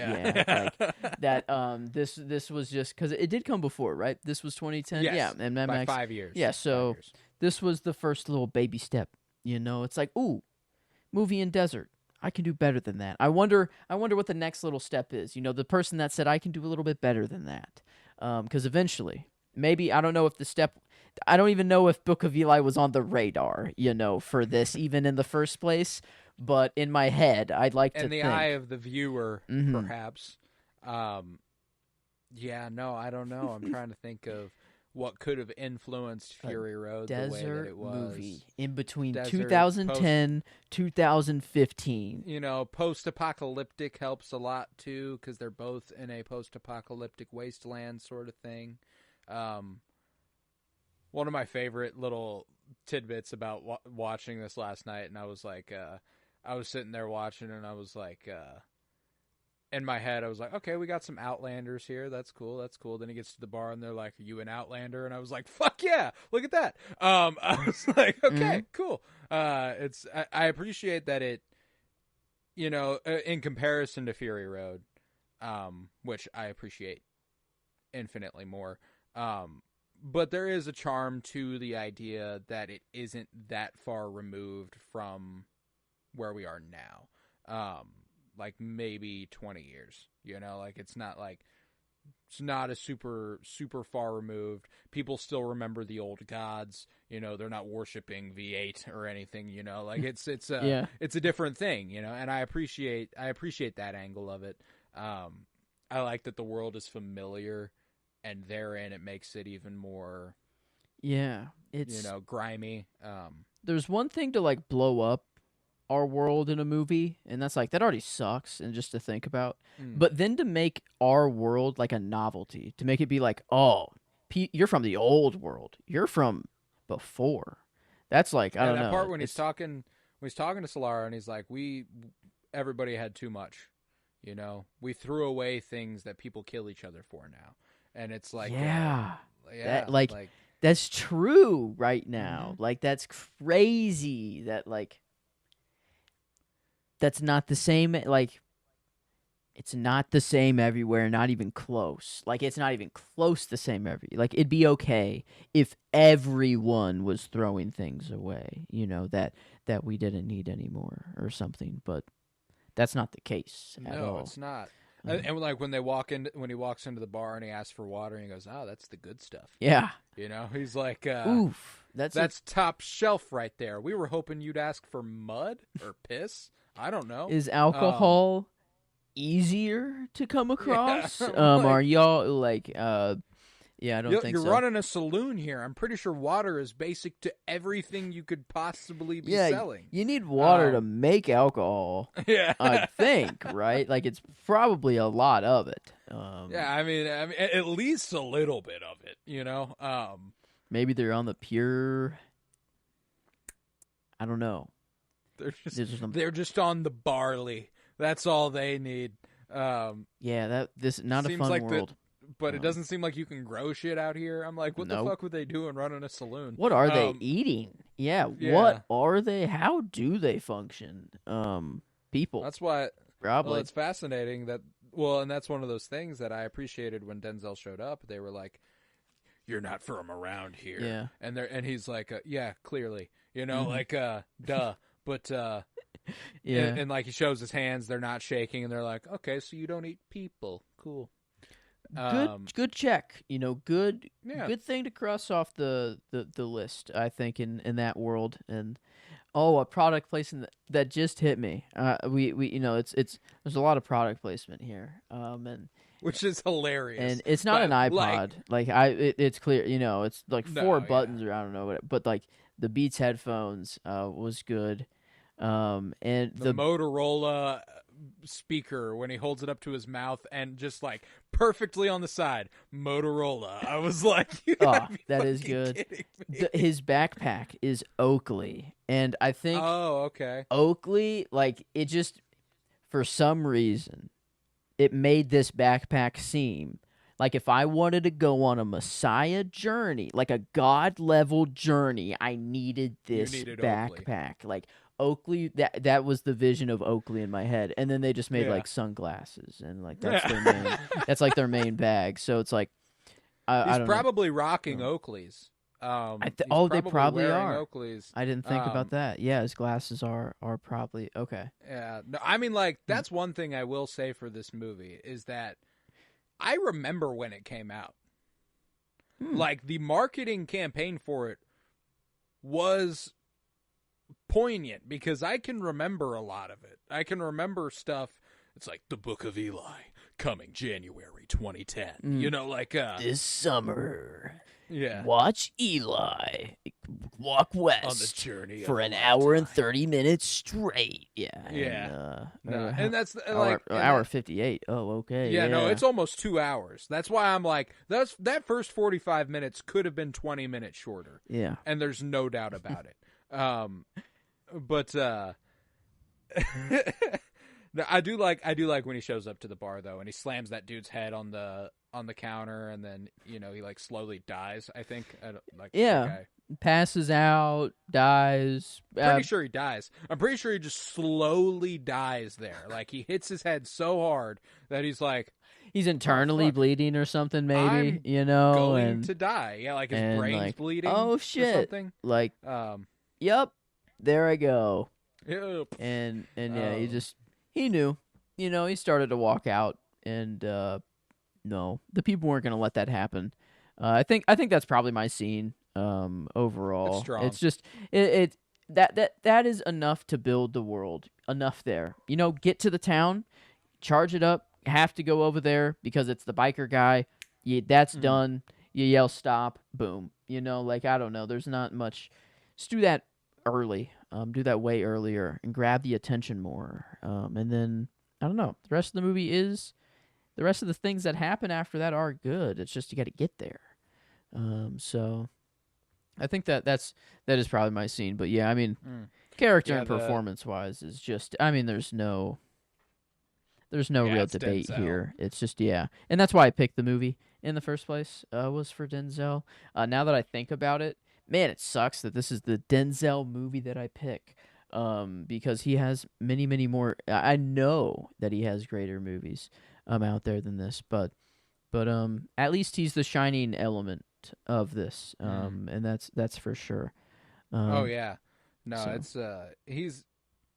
that. This was just because it did come before, right? This was 2010. Yes, yeah, and Mad by Max 5 years. Yeah, so 5 years. This was the first little baby step. It's like, ooh, movie in desert. I can do better than that. I wonder what the next little step is. The person that said I can do a little bit better than that. Because eventually, maybe, I don't know if the step. I don't even know if Book of Eli was on the radar, for this even in the first place. But in my head, I'd like to think. In the eye of the viewer, perhaps. Yeah, no, I don't know. I'm trying to think of what could have influenced Fury Road the way that it was. Movie in between Desert, 2010, 2015. Post-apocalyptic helps a lot, too, because they're both in a post-apocalyptic wasteland sort of thing. One of my favorite little tidbits about watching this last night, and I was like, I was sitting there watching, and I was like, in my head, I was like, okay, we got some Outlanders here. That's cool. Then he gets to the bar, and they're like, are you an Outlander? And I was like, fuck yeah, look at that. I was like, okay, cool. I appreciate that it, in comparison to Fury Road, which I appreciate infinitely more. But there is a charm to the idea that it isn't that far removed from where we are now. Like maybe 20 years, like it's not a super far removed. People still remember the old gods, they're not worshiping V8 or anything, like it's a different thing, and I appreciate that angle of it. I like that the world is familiar, and therein it makes it even more, it's grimy. There's one thing to like blow up our world in a movie, and that's like that already sucks, and just to think about. Mm. But then to make our world like a novelty, to make it be like, oh, you're from the old world, you're from before. That's like I don't that know. part when he's talking to Solara and he's like, everybody had too much, you know. We threw away things that people kill each other for now, and it's like that's true right now. Mm-hmm. Like that's crazy. That like that's not the same. Like it's not the same everywhere. Not even close. Like it's not even close the same like it'd be okay if everyone was throwing things away. You know that we didn't need anymore or something. But that's not the case at all. No, it's not. And like when he walks into the bar and he asks for water and he goes, "Oh, that's the good stuff." Yeah. You know, he's like, "Oof, that's top shelf right there. We were hoping you'd ask for mud or piss. I don't know. Is alcohol easier to come across? Like, are y'all like yeah, I don't think you're so. running a saloon here. I'm pretty sure water is basic to everything you could possibly be selling. You need water to make alcohol. Yeah, I think, right? Like it's probably a lot of it. Yeah, I mean, at least a little bit of it, you know. Maybe they're on the pure. I don't know. They're just on the barley. That's all they need. Yeah, this not a fun like world. But it doesn't seem like you can grow shit out here. I'm like, what the fuck would they do in running a saloon? What are they eating? Yeah, what are they? How do they function? People. That's why. Probably. Well, it's fascinating that. Well, and that's one of those things that I appreciated when Denzel showed up. They were like, "You're not from around here." Yeah. And he's like, "Yeah, clearly, you know, like, duh." But yeah, and like he shows his hands, they're not shaking, and they're like, "Okay, so you don't eat people, cool." Good check. You know, good thing to cross off the list. I think in that world. And a product placement that just hit me. We you know it's there's a lot of product placement here. And which is hilarious. And it's not an iPod. It's clear. You know, it's like four buttons or I don't know. But like the Beats headphones was good. And the Motorola speaker when he holds it up to his mouth and just like perfectly on the side, Motorola. I was like, that is good. His backpack is Oakley, and I think Oakley, like it just for some reason it made this backpack seem like if I wanted to go on a Messiah journey, like a God level journey, I needed this backpack. Oakley. Like Oakley, that was the vision of Oakley in my head, and then they just made like sunglasses, and like that's their main, that's like their main bag. So it's like, he's probably rocking Oakleys. They probably are. Oakleys. I didn't think about that. Yeah, his glasses are probably okay. Yeah, no, I mean like that's one thing I will say for this movie is that I remember when it came out. Like the marketing campaign for it was poignant because I can remember a lot of it. I can remember stuff. It's like the Book of Eli coming January 2010. You know, like this summer. Yeah. Watch Eli walk west on the journey for an hour and 30 minutes straight. Yeah. Yeah. And that's like hour 58. Oh, okay. Yeah, no, it's almost 2 hours. That's why I'm like, that first 45 minutes could have been 20 minutes shorter. Yeah. And there's no doubt about it. But no, I do like when he shows up to the bar though, and he slams that dude's head on the counter, and then he like slowly dies. I think. Passes out, dies. Pretty sure he dies. I'm pretty sure he just slowly dies there. Like he hits his head so hard that he's like. He's internally bleeding or something, maybe, I'm going to die. Yeah, like his brain's bleeding. Oh shit! Or something. Like, yep, there I go. Yep. And he knew, he started to walk out, and no, the people weren't going to let that happen. I think that's probably my scene. Overall, it's strong. It's just that is enough to build the world. Enough there, get to the town, charge it up. Have to go over there because it's the biker guy. That's done. You yell stop, boom. Like I don't know. There's not much. Just do that early. do that way earlier and grab the attention more. And then I don't know. The rest of the movie is the rest of the things that happen after that are good. It's just you got to get there. So I think that is probably my scene. But yeah, I mean, character and performance wise is just. I mean, there's no real debate Denzel here. It's just and that's why I picked the movie in the first place. Was for Denzel. Now that I think about it, man, it sucks that this is the Denzel movie that I pick. Because he has many more. I know that he has greater movies out there than this, but at least he's the shining element of this, and that's for sure. Oh yeah, no, so. It's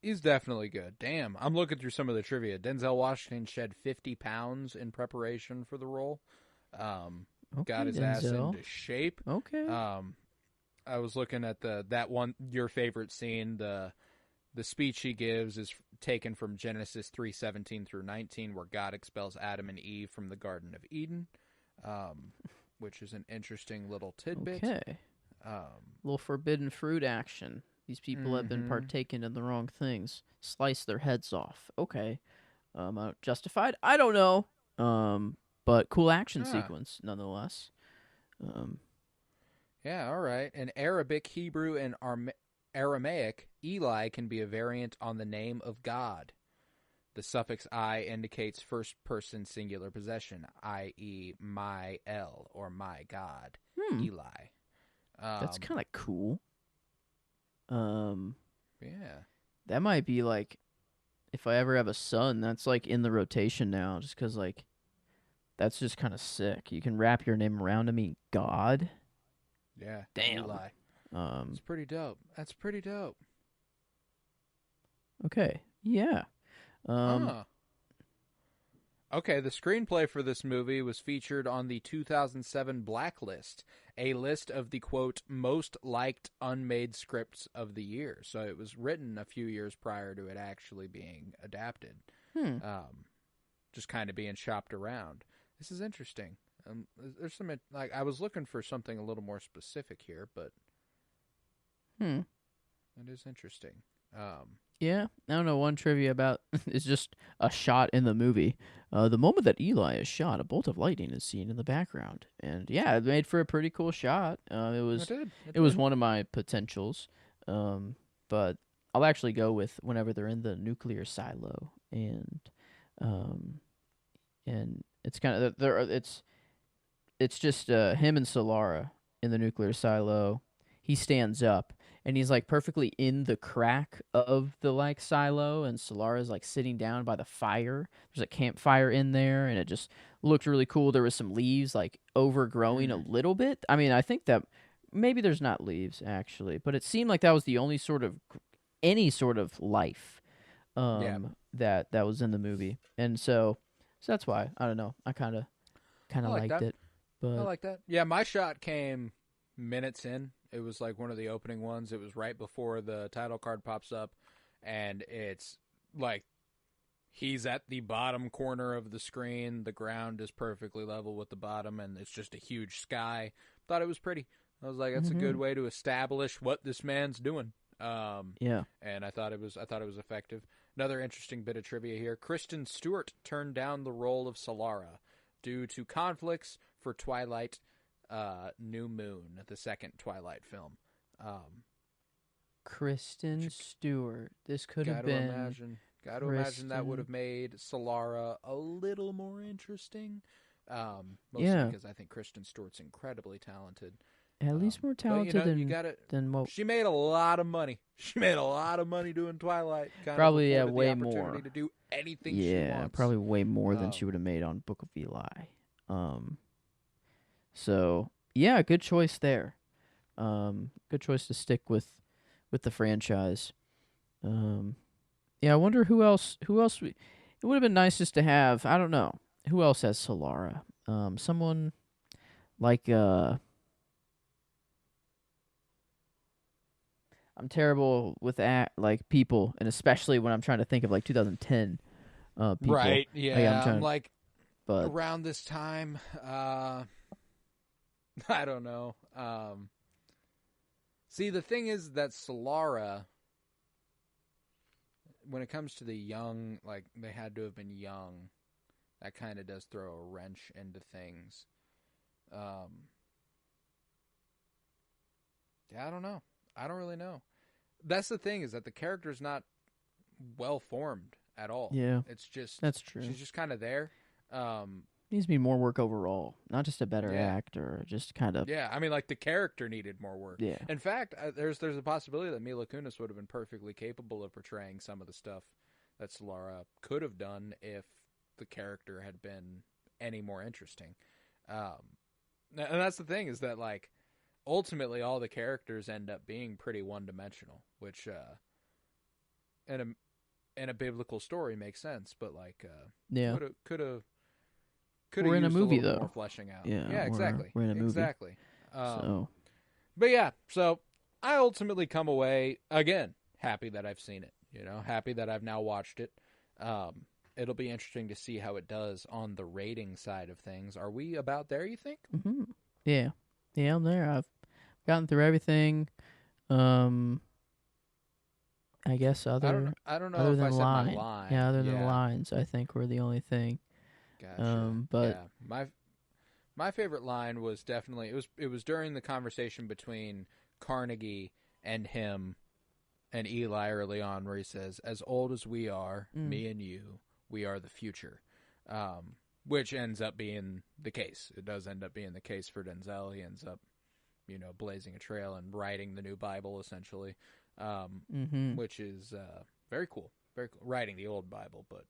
he's definitely good. Damn, I'm looking through some of the trivia. Denzel Washington shed 50 pounds in preparation for the role. Got his ass into shape. Okay. I was looking at that one, your favorite scene. The speech he gives is taken from Genesis 3:17 through 19, where God expels Adam and Eve from the Garden of Eden, which is an interesting little tidbit. Okay. Little forbidden fruit action. These people have been partaking in the wrong things. Slice their heads off. Okay. Justified? I don't know. But cool action sequence nonetheless. Yeah, all right. In Arabic, Hebrew, and Aramaic, Eli can be a variant on the name of God. The suffix I indicates first-person singular possession, i.e., my El, or my God, Eli. That's kind of cool. Yeah. That might be like, if I ever have a son, that's like in the rotation now, just because like, that's just kind of sick. You can wrap your name around to me, God. Yeah. Damn. Eli. It's pretty dope. That's pretty dope. Okay. Yeah. Okay, the screenplay for this movie was featured on the 2007 Blacklist, a list of the, quote, most liked unmade scripts of the year. So it was written a few years prior to it actually being adapted. Just kind of being shopped around. This is interesting. There's some, like, I was looking for something a little more specific here, but it is interesting. Yeah, I don't know. One trivia about is just a shot in the movie. The moment that Eli is shot, a bolt of lightning is seen in the background, and yeah, it made for a pretty cool shot. It was one of my potentials, but I'll actually go with whenever they're in the nuclear silo, and it's kind of it's just him and Solara in the nuclear silo. He stands up. And he's like perfectly in the crack of the like silo, and Solara's like sitting down by the fire. There's a campfire in there, and it just looked really cool. There was some leaves like overgrowing a little bit. I mean, I think that maybe there's not leaves actually, but it seemed like that was the only sort of any sort of life that was in the movie, and so that's why I don't know. I kind of liked it. But I like that. Yeah, my shot came minutes in. It was like one of the opening ones. It was right before the title card pops up, and it's like he's at the bottom corner of the screen. The ground is perfectly level with the bottom, and it's just a huge sky. Thought it was pretty. I was like, that's a good way to establish what this man's doing. Yeah, and I thought it was effective. Another interesting bit of trivia here: Kristen Stewart turned down the role of Solara due to conflicts for Twilight. New Moon, the second Twilight film. Kristen Stewart. This could have been. Got to imagine that would have made Solara a little more interesting. Mostly because I think Kristen Stewart's incredibly talented. At least more talented than what. She made a lot of money. She made a lot of money doing Twilight. Probably way the opportunity more to do anything she wants. Yeah, probably way more than she would have made on Book of Eli. So yeah, good choice there. Good choice to stick with the franchise. Yeah, I wonder who else. It would have been nice just to have. I don't know who else has Solara. Someone like I'm terrible with like people, and especially when I'm trying to think of like 2010 people. Right? Yeah, I'm like but around this time. I don't know. See, the thing is that Solara, when it comes to the young, like they had to have been young, that kind of does throw a wrench into things. Yeah, I don't know. I don't really know. That's the thing, is that the character's not well formed at all. Yeah, it's just that's true. She's just kind of there. Needs to be more work overall, not just a better Yeah. actor, just kind of. Yeah, I mean, like the character needed more work. Yeah. In fact, there's a possibility that Mila Kunis would have been perfectly capable of portraying some of the stuff that Solara could have done if the character had been any more interesting. And that's the thing, is that like ultimately all the characters end up being pretty one-dimensional, which in a biblical story makes sense, but like Yeah. could have We're in a used movie, little though. more fleshing out. Yeah, exactly. we're in a movie. Exactly. So, But yeah, so I ultimately come away again happy that I've seen it. You know, happy that I've now watched it. It'll be interesting to see how it does on the rating side of things. Are we about there, you think? mm-hmm. Yeah, I'm there. I've gotten through everything. I guess I don't know other if I than said line. my line. Yeah, other than lines, I think were the only thing. Gotcha. But yeah. My favorite line was definitely it was during the conversation between Carnegie and him and Eli early on, where he says, "As old as we are, me and you, we are the future," which ends up being the case. It does end up being the case for Denzel. He ends up, blazing a trail and writing the new Bible essentially, which is very cool. Very cool. Writing the old Bible, but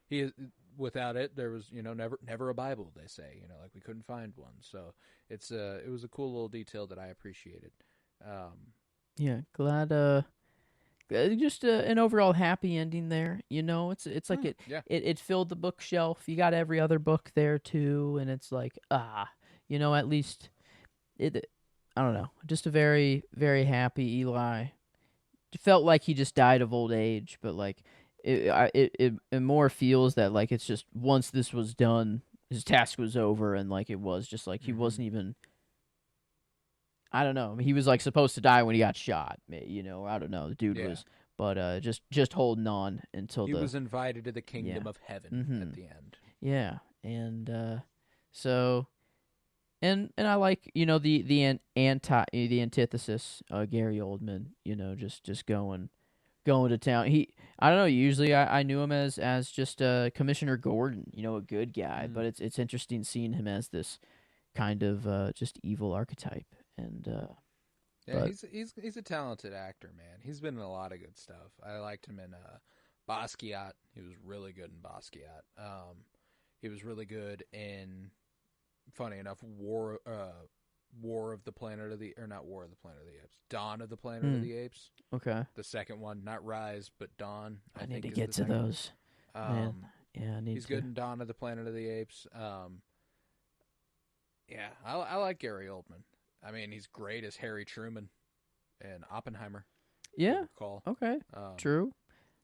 he is, without it, there was never a Bible. They say like we couldn't find one. So it was a cool little detail that I appreciated. yeah, glad. Just an overall happy ending there. It's like it filled the bookshelf. You got every other book there too, and it's like at least it. I don't know, just a very very happy Eli. It felt like he just died of old age, but like it more feels that like it's just once this was done, his task was over, and like it was just like he wasn't even. I don't know. He was like supposed to die when he got shot. I don't know. The dude was, but just holding on until he was invited to the kingdom of heaven at the end. Yeah, and so, and I like the antithesis, Gary Oldman. Just going to town. I don't know. Usually I knew him as just Commissioner Gordon. A good guy, but it's interesting seeing him as this kind of just evil archetype. And he's a talented actor, man. He's been in a lot of good stuff. I liked him in Basquiat. He was really good in Basquiat. He was really good in, funny enough, War of the Planet of the, or not War of the Planet of the Apes, Dawn of the Planet of the Apes. Okay, the second one, not Rise but Dawn. I need to get to those. Man, yeah, I need. He's good in Dawn of the Planet of the Apes. Yeah, I like Gary Oldman. I mean, he's great as Harry Truman in Oppenheimer. Yeah. Okay. True.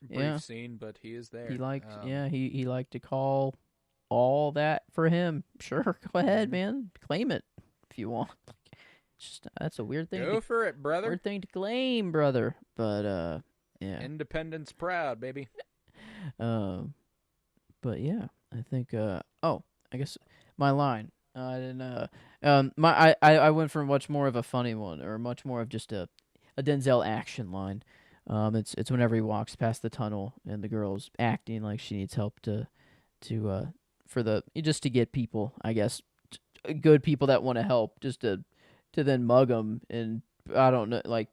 Brief scene, but he is there. He liked. He liked to call all that for him. Sure, go ahead, man. Claim it if you want. Just that's a weird thing. Go for it, brother. Weird thing to claim, brother. But yeah. Independence proud, baby. But yeah, I think. I guess my line. I didn't. I went for much more of a funny one, or much more of just a Denzel action line. It's whenever he walks past the tunnel and the girl's acting like she needs help to get people, I guess, good people that want to help, just to then mug them and I don't know, like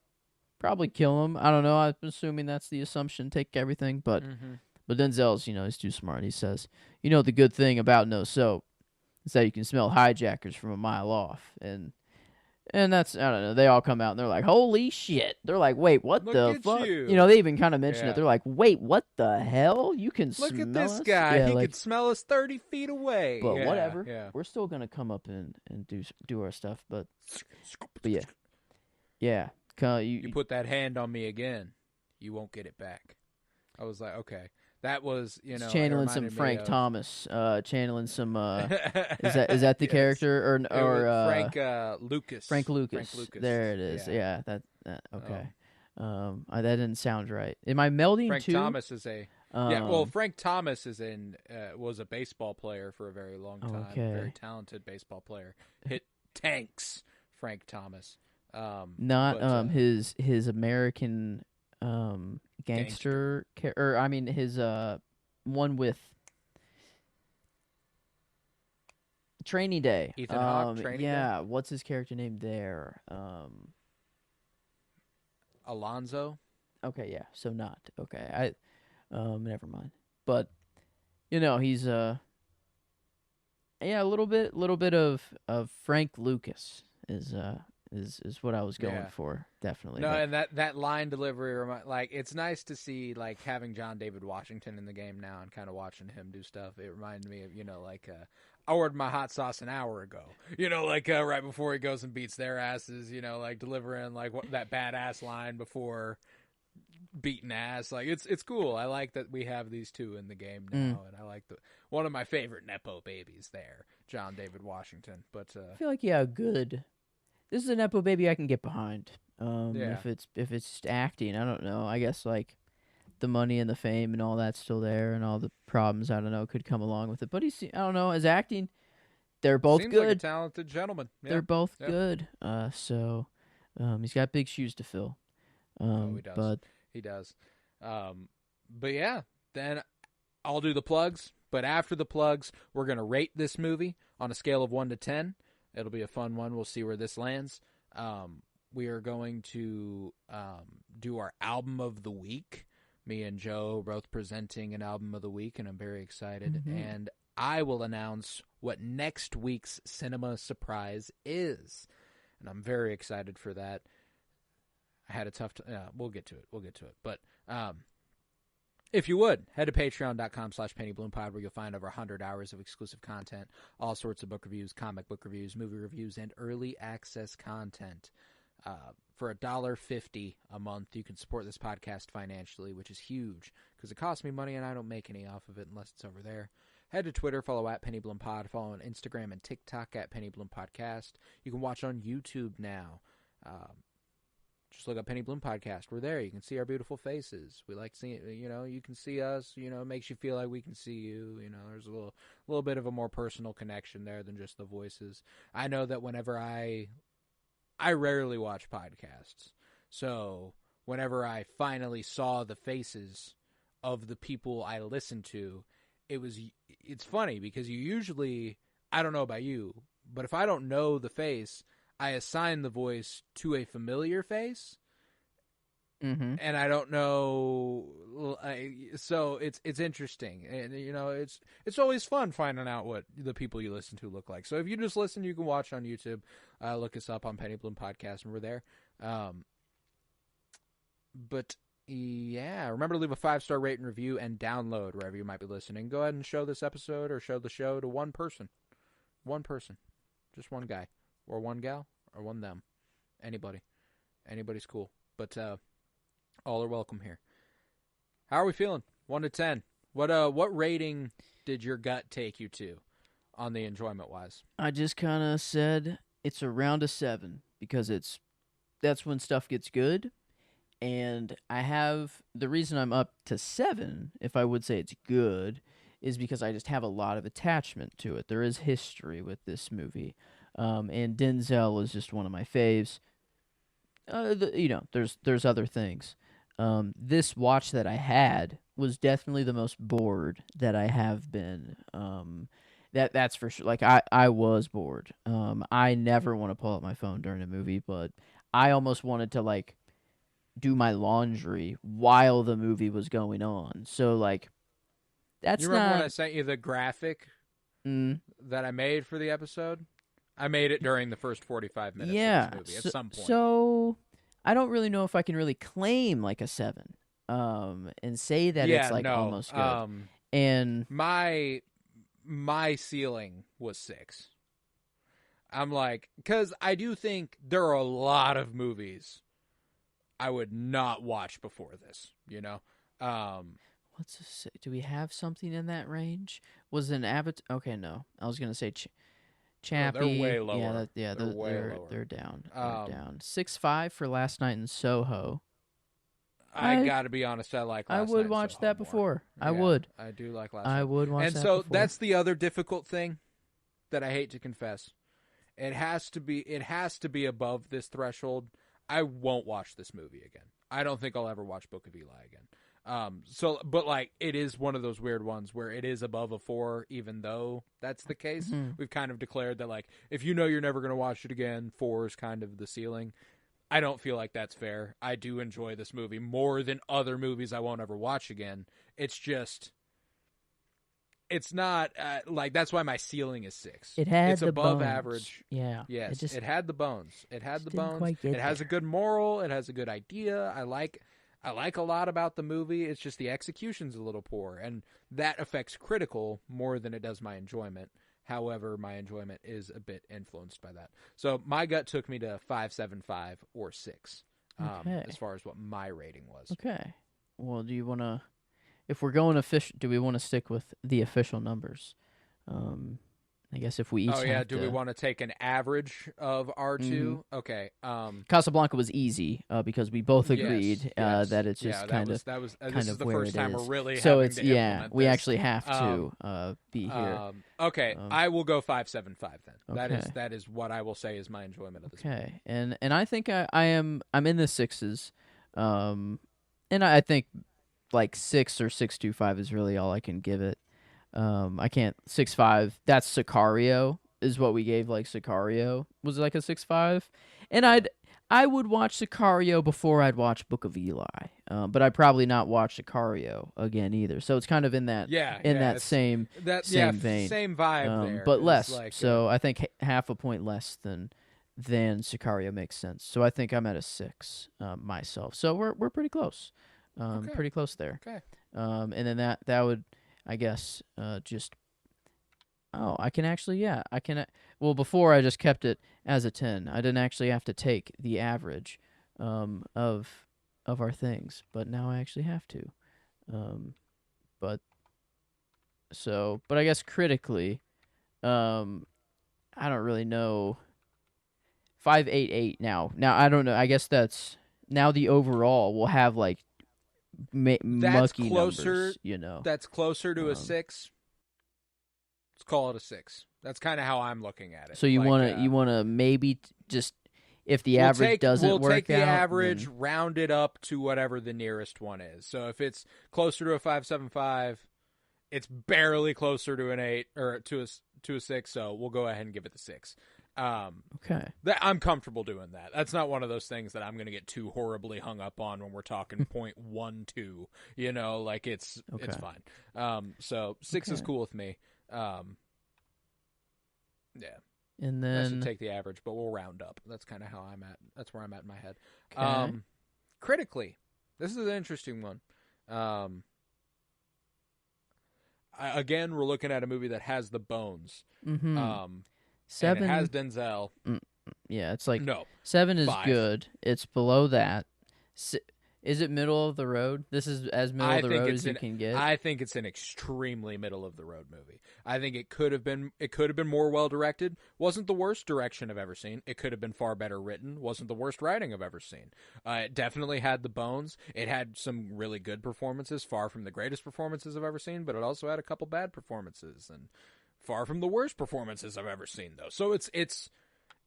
probably kill them. I don't know. I'm assuming that's the assumption. Take everything, but Denzel's he's too smart. He says, the good thing about no soap. So you can smell hijackers from a mile off, and that's, I don't know. They all come out and they're like, "Holy shit!" They're like, "Wait, what the fuck?" They even kind of mention it. They're like, "Wait, what the hell? You can look smell at this us?" guy. Yeah, he could smell us 30 feet away. But whatever. Yeah. We're still gonna come up and do our stuff. But yeah. You put that hand on me again, you won't get it back. I was like, okay. That was, channeling some Frank Thomas, channeling some. Is that the character or Frank Lucas? Frank Lucas. There it is. Yeah. That okay. That didn't sound right. Am I melding Frank two? Thomas is a yeah. Well, Frank Thomas was a baseball player for a very long time. Okay. Very talented baseball player. Hit tanks, Frank Thomas. Not But his American gangster. gangster or I mean his one with Training Day. Ethan Hawke, Training Day? Yeah, what's his character name there? Alonzo. Okay, yeah. So not. Okay. Never mind. But he's yeah, a little bit of Frank Lucas is what I was going for, definitely. No, but, and that line delivery, like it's nice to see like having John David Washington in the game now and kind of watching him do stuff. It reminded me of like I ordered my hot sauce an hour ago. Like right before he goes and beats their asses. Like delivering like that badass line before beating ass. Like it's cool. I like that we have these two in the game now, and I like one of my favorite nepo babies there, John David Washington. But I feel like good. This is a nepo baby I can get behind. If it's just acting, I don't know. I guess like the money and the fame and all that's still there, and all the problems I don't know could come along with it. But I don't know, as acting, they're both seems good. Like a talented gentleman. Yeah. They're both good. So he's got big shoes to fill. He does. But he does. But yeah, then I'll do the plugs. But after the plugs, we're gonna rate this movie on a scale of 1 to 10. It'll be a fun one. We'll see where this lands. We are going to do our album of the week. Me and Joe both presenting an album of the week, and I'm very excited. Mm-hmm. And I will announce what next week's cinema surprise is. And I'm very excited for that. I had a tough we'll get to it. But if you would, head to patreon.com/PennyBloomPod, where you'll find over 100 hours of exclusive content, all sorts of book reviews, comic book reviews, movie reviews, and early access content. For $1.50 a month, you can support this podcast financially, which is huge because it costs me money and I don't make any off of it unless it's over there. Head to Twitter, follow @PennyBloomPod, follow on Instagram and TikTok @PennyBloomPodcast. You can watch on YouTube now. Just look up Penny Bloom Podcast. We're there. You can see our beautiful faces. We like seeing, you can see us. It makes you feel like we can see you. There's a little bit of a more personal connection there than just the voices. I know that whenever I rarely watch podcasts. So whenever I finally saw the faces of the people I listen to, it's funny because you usually, I don't know about you, but if I don't know the face, I assign the voice to a familiar face, and I don't know. So it's interesting, and it's always fun finding out what the people you listen to look like. So if you just listen, you can watch on YouTube. Look us up on Penny Bloom Podcast, and we're there. But yeah, remember to leave a 5-star rate and review and download wherever you might be listening. Go ahead and show this episode or show the show to one person, just one guy. Or one gal, or one them. Anybody's cool. But all are welcome here. How are we feeling? 1 to 10. What rating did your gut take you to on the enjoyment wise? I just kind of said it's around a 7 because that's when stuff gets good. And the reason I'm up to 7, if I would say it's good, is because I just have a lot of attachment to it. There is history with this movie. And Denzel is just one of my faves. There's other things. This watch that I had was definitely the most bored that I have been. That's for sure. Like I was bored. I never want to pull out my phone during a movie, but I almost wanted to like do my laundry while the movie was going on. So like, that's you remember when I sent you the graphic that I made for the episode? I made it during the first 45 minutes of this movie at some point. So I don't really know if I can really claim like a 7 and say that it's like almost good. And my ceiling was 6. I'm like, because I do think there are a lot of movies I would not watch before this, do we have something in that range? Was an Avatar? Okay, no. I was going to say Chappie. They're way lower. They're way lower. They're down. They're down. 6.5 for Last Night in Soho. I gotta be honest, I like Last I would Night in watch Soho that more. before. I Yeah, would. I do like Last I Night. would watch and that so before. that's the other difficult thing that I hate to confess. It has to be above this threshold. I won't watch this movie again. I don't think I'll ever watch Book of Eli again. But like, it is one of those weird ones where it is above a 4, even though that's the case. Mm-hmm. We've kind of declared that, like, if you know you're never going to watch it again, 4 is kind of the ceiling. I don't feel like that's fair. I do enjoy this movie more than other movies I won't ever watch again. It's just, it's not, like, that's why my ceiling is 6. It had it's the above bones. average. Yeah. Yes, it had the bones. It had the didn't bones. quite get It has there. a good moral. It has a good idea. I like a lot about the movie. It's just the execution's a little poor, and that affects critical more than it does my enjoyment. However, my enjoyment is a bit influenced by that. So my gut took me to 5.75 or 6, as far as what my rating was. Okay. Well, do you want to, if we're going official, do we want to stick with the official numbers? I guess if we each do we want to take an average of our two? Okay. Casablanca was easy because we both agreed yes. that it's just kind of this is the first time we're really so having it's to implement we this. actually have to be here. Okay, I will go 5.75 then. Okay. That is what I will say is my enjoyment of this movie. Okay, and I think I'm in the 6s, and I think like 6 or 6.25 is really all I can give it. I can't 6.5. That's Sicario is what we gave. Like Sicario was like a 6.5, and I would watch Sicario before I'd watch Book of Eli, but I'd probably not watch Sicario again either. So it's kind of in that same vein, same vibe there, but less. Like, so I think half a point less than Sicario makes sense. So I think I'm at a 6 myself. So we're pretty close, pretty close there. Okay, and then that would, I guess, just. Oh, I can actually, I can. Well, before I just kept it as a 10. I didn't actually have to take the average of our things, but now I actually have to. But I guess critically, I don't really know. 5.88 now. Now I don't know. I guess that's now the overall will have like mucky numbers. You know, that's closer to a 6. Let's call it a 6. That's kind of how I'm looking at it. So you want to maybe just, if the average doesn't work out, we'll take the average, round it up to whatever the nearest one is. So if it's closer to a 5.75, it's barely closer to an 8 or to a 6. So we'll go ahead and give it the 6. Okay. I'm comfortable doing that. That's not one of those things that I'm going to get too horribly hung up on when we're talking 0.12. You know, like it's fine. So 6 is cool with me. Yeah. And then I should take the average, but we'll round up. That's kind of how I'm at. That's where I'm at in my head. Okay. Critically, this is an interesting one. Again, we're looking at a movie that has the bones. 7. And it has Denzel. Yeah, it's like no. 7 is 5. good. It's below that. Is it middle of the road? This is as middle of the road as you can get. I think it's an extremely middle of the road movie. I think it could have been more well directed. Wasn't the worst direction I've ever seen. It could have been far better written. Wasn't the worst writing I've ever seen. It definitely had the bones. It had some really good performances, far from the greatest performances I've ever seen, but it also had a couple bad performances and far from the worst performances I've ever seen though. So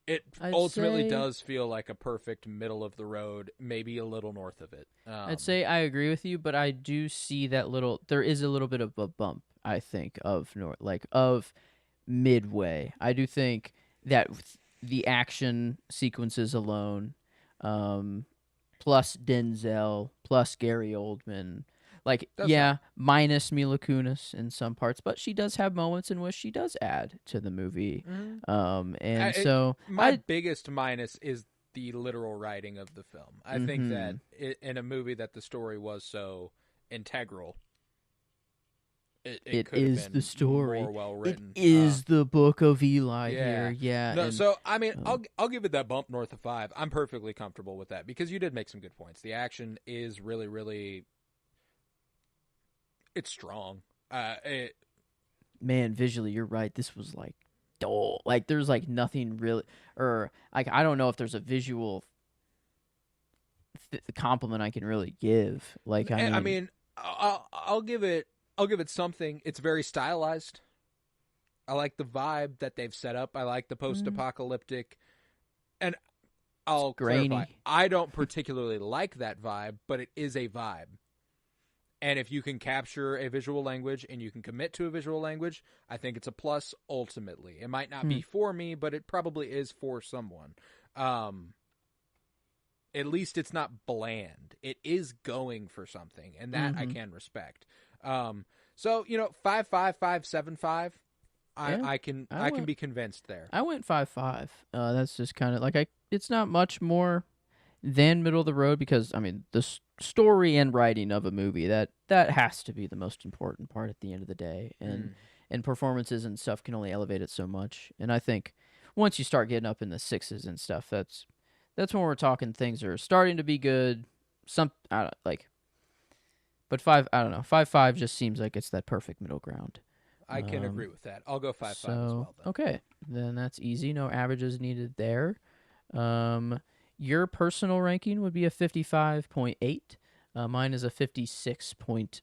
it ultimately does feel like a perfect middle of the road, maybe a little north of it. I'd say I agree with you, but I do see that there is a little bit of a bump, I think, of midway. I do think that the action sequences alone, plus Denzel, plus Gary Oldman, minus Mila Kunis in some parts, but she does have moments in which she does add to the movie. My biggest minus is the literal writing of the film. I think that in a movie that the story was so integral, it is the story. More well written. It is the Book of Eli here. Yeah. No, so I mean, I'll give it that bump north of 5. I'm perfectly comfortable with that because you did make some good points. The action is really, really. It's strong. Man, visually, you're right. This was like dull. Like there's like nothing really, or like I don't know if there's a visual the compliment I can really give. Like, I mean, I'll give it something. It's very stylized. I like the vibe that they've set up. I like the post-apocalyptic, and I'll clarify. grainy. I don't particularly like that vibe, but it is a vibe. And if you can capture a visual language and you can commit to a visual language, I think it's a plus ultimately. It might not be for me, but it probably is for someone. At least it's not bland. It is going for something, and that I can respect. So, 5.5, 5.75. I can be convinced there. I went 5.5. That's just kind of like it's not much more than middle of the road because I mean the story and writing of a movie that has to be the most important part at the end of the day, and performances and stuff can only elevate it so much. And I think once you start getting up in the sixes and stuff, that's when we're talking things are starting to be good. But I don't know. 5.5 just seems like it's that perfect middle ground. I can agree with that. I'll go 5.5 as well. Then. Okay, then that's easy. No averages needed there. Your personal ranking would be a 55.8. Mine is a 56.7.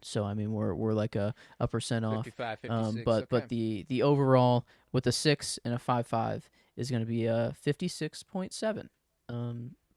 So I mean we're like a percent off. 55, 56. But the overall with a 6 and a 5.5 is going to be a 56.7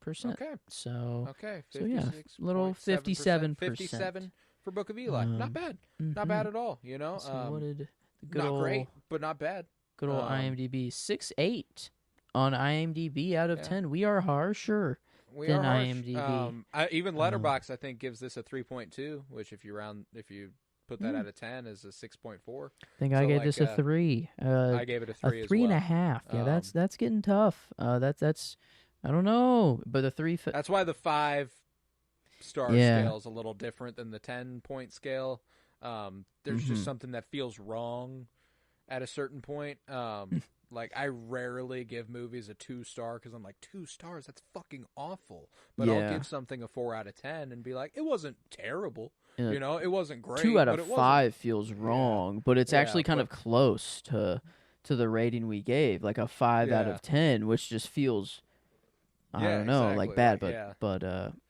percent. Okay. So 56. So yeah, little 57%. 57 for Book of Eli. Not bad. Not bad at all. So what did the good not old, great, but not bad. Good old IMDb 6.8 on IMDb out of 10. We are harsher than IMDb. Even Letterboxd I think gives this a 3.2, which if you put that out of 10 is a 6.4. I think I gave this a 3. I gave it a 3 as well. 3.5. Yeah, that's getting tough. That's I don't know, but the 3. That's why the 5-star scale is a little different than the 10-point scale. There's just something that feels wrong at a certain point. Like, I rarely give movies a 2-star because I'm like, 2 stars? That's fucking awful. But I'll give something a 4 out of 10 and be like, it wasn't terrible. It wasn't great. 2 out of 5 feels wrong, but it's actually kind of close to the rating we gave, like a 5 out of 10, which just feels, I don't know, exactly. like bad, but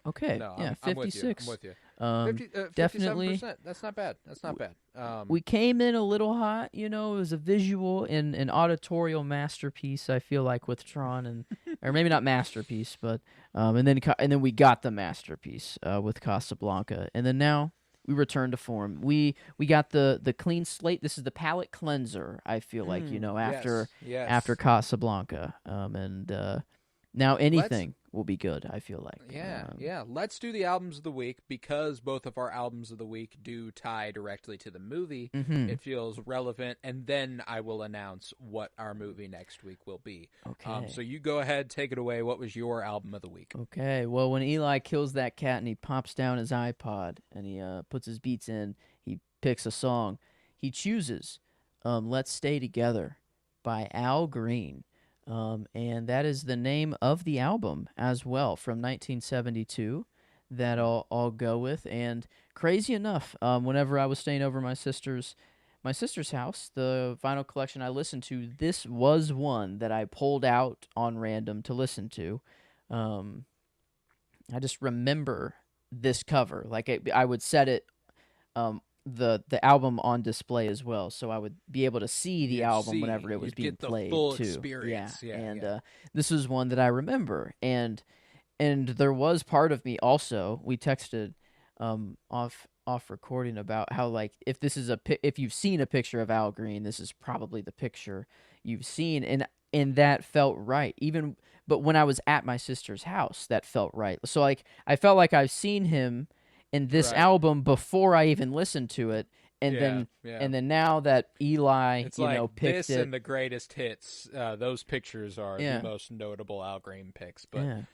okay. No, yeah, 56. I'm with you. 57%. Definitely. That's not bad. We came in a little hot, it was a visual and an auditorial masterpiece. I feel like with Tron or maybe not masterpiece, but and then we got the masterpiece with Casablanca, and then now we return to form. We got the clean slate. This is the palate cleanser. I feel like after Casablanca, and now anything will be good, I feel like. Yeah. Let's do the albums of the week because both of our albums of the week do tie directly to the movie. It feels relevant, and then I will announce what our movie next week will be. Okay. So you go ahead, take it away. What was your album of the week? Okay. Well, when Eli kills that cat and he pops down his iPod and he puts his beats in, he picks a song. He chooses Let's Stay Together by Al Green. And that is the name of the album as well from 1972 that I'll go with. And crazy enough, whenever I was staying over my sister's house, the vinyl collection I listened to, this was one that I pulled out on random to listen to. I just remember this cover. Like I would set it the album on display as well, so I would be able to see the album whenever it was being played full too. Experience. This was one that I remember, and there was part of me also. We texted off recording about how, like, if this is if you've seen a picture of Al Green, this is probably the picture you've seen, and that felt right. But when I was at my sister's house, that felt right. So like I felt like I've seen him in this album before I even listened to it, and then now that Eli, it's like picked this it, and the greatest hits, those pictures are the most notable Al Green picks. But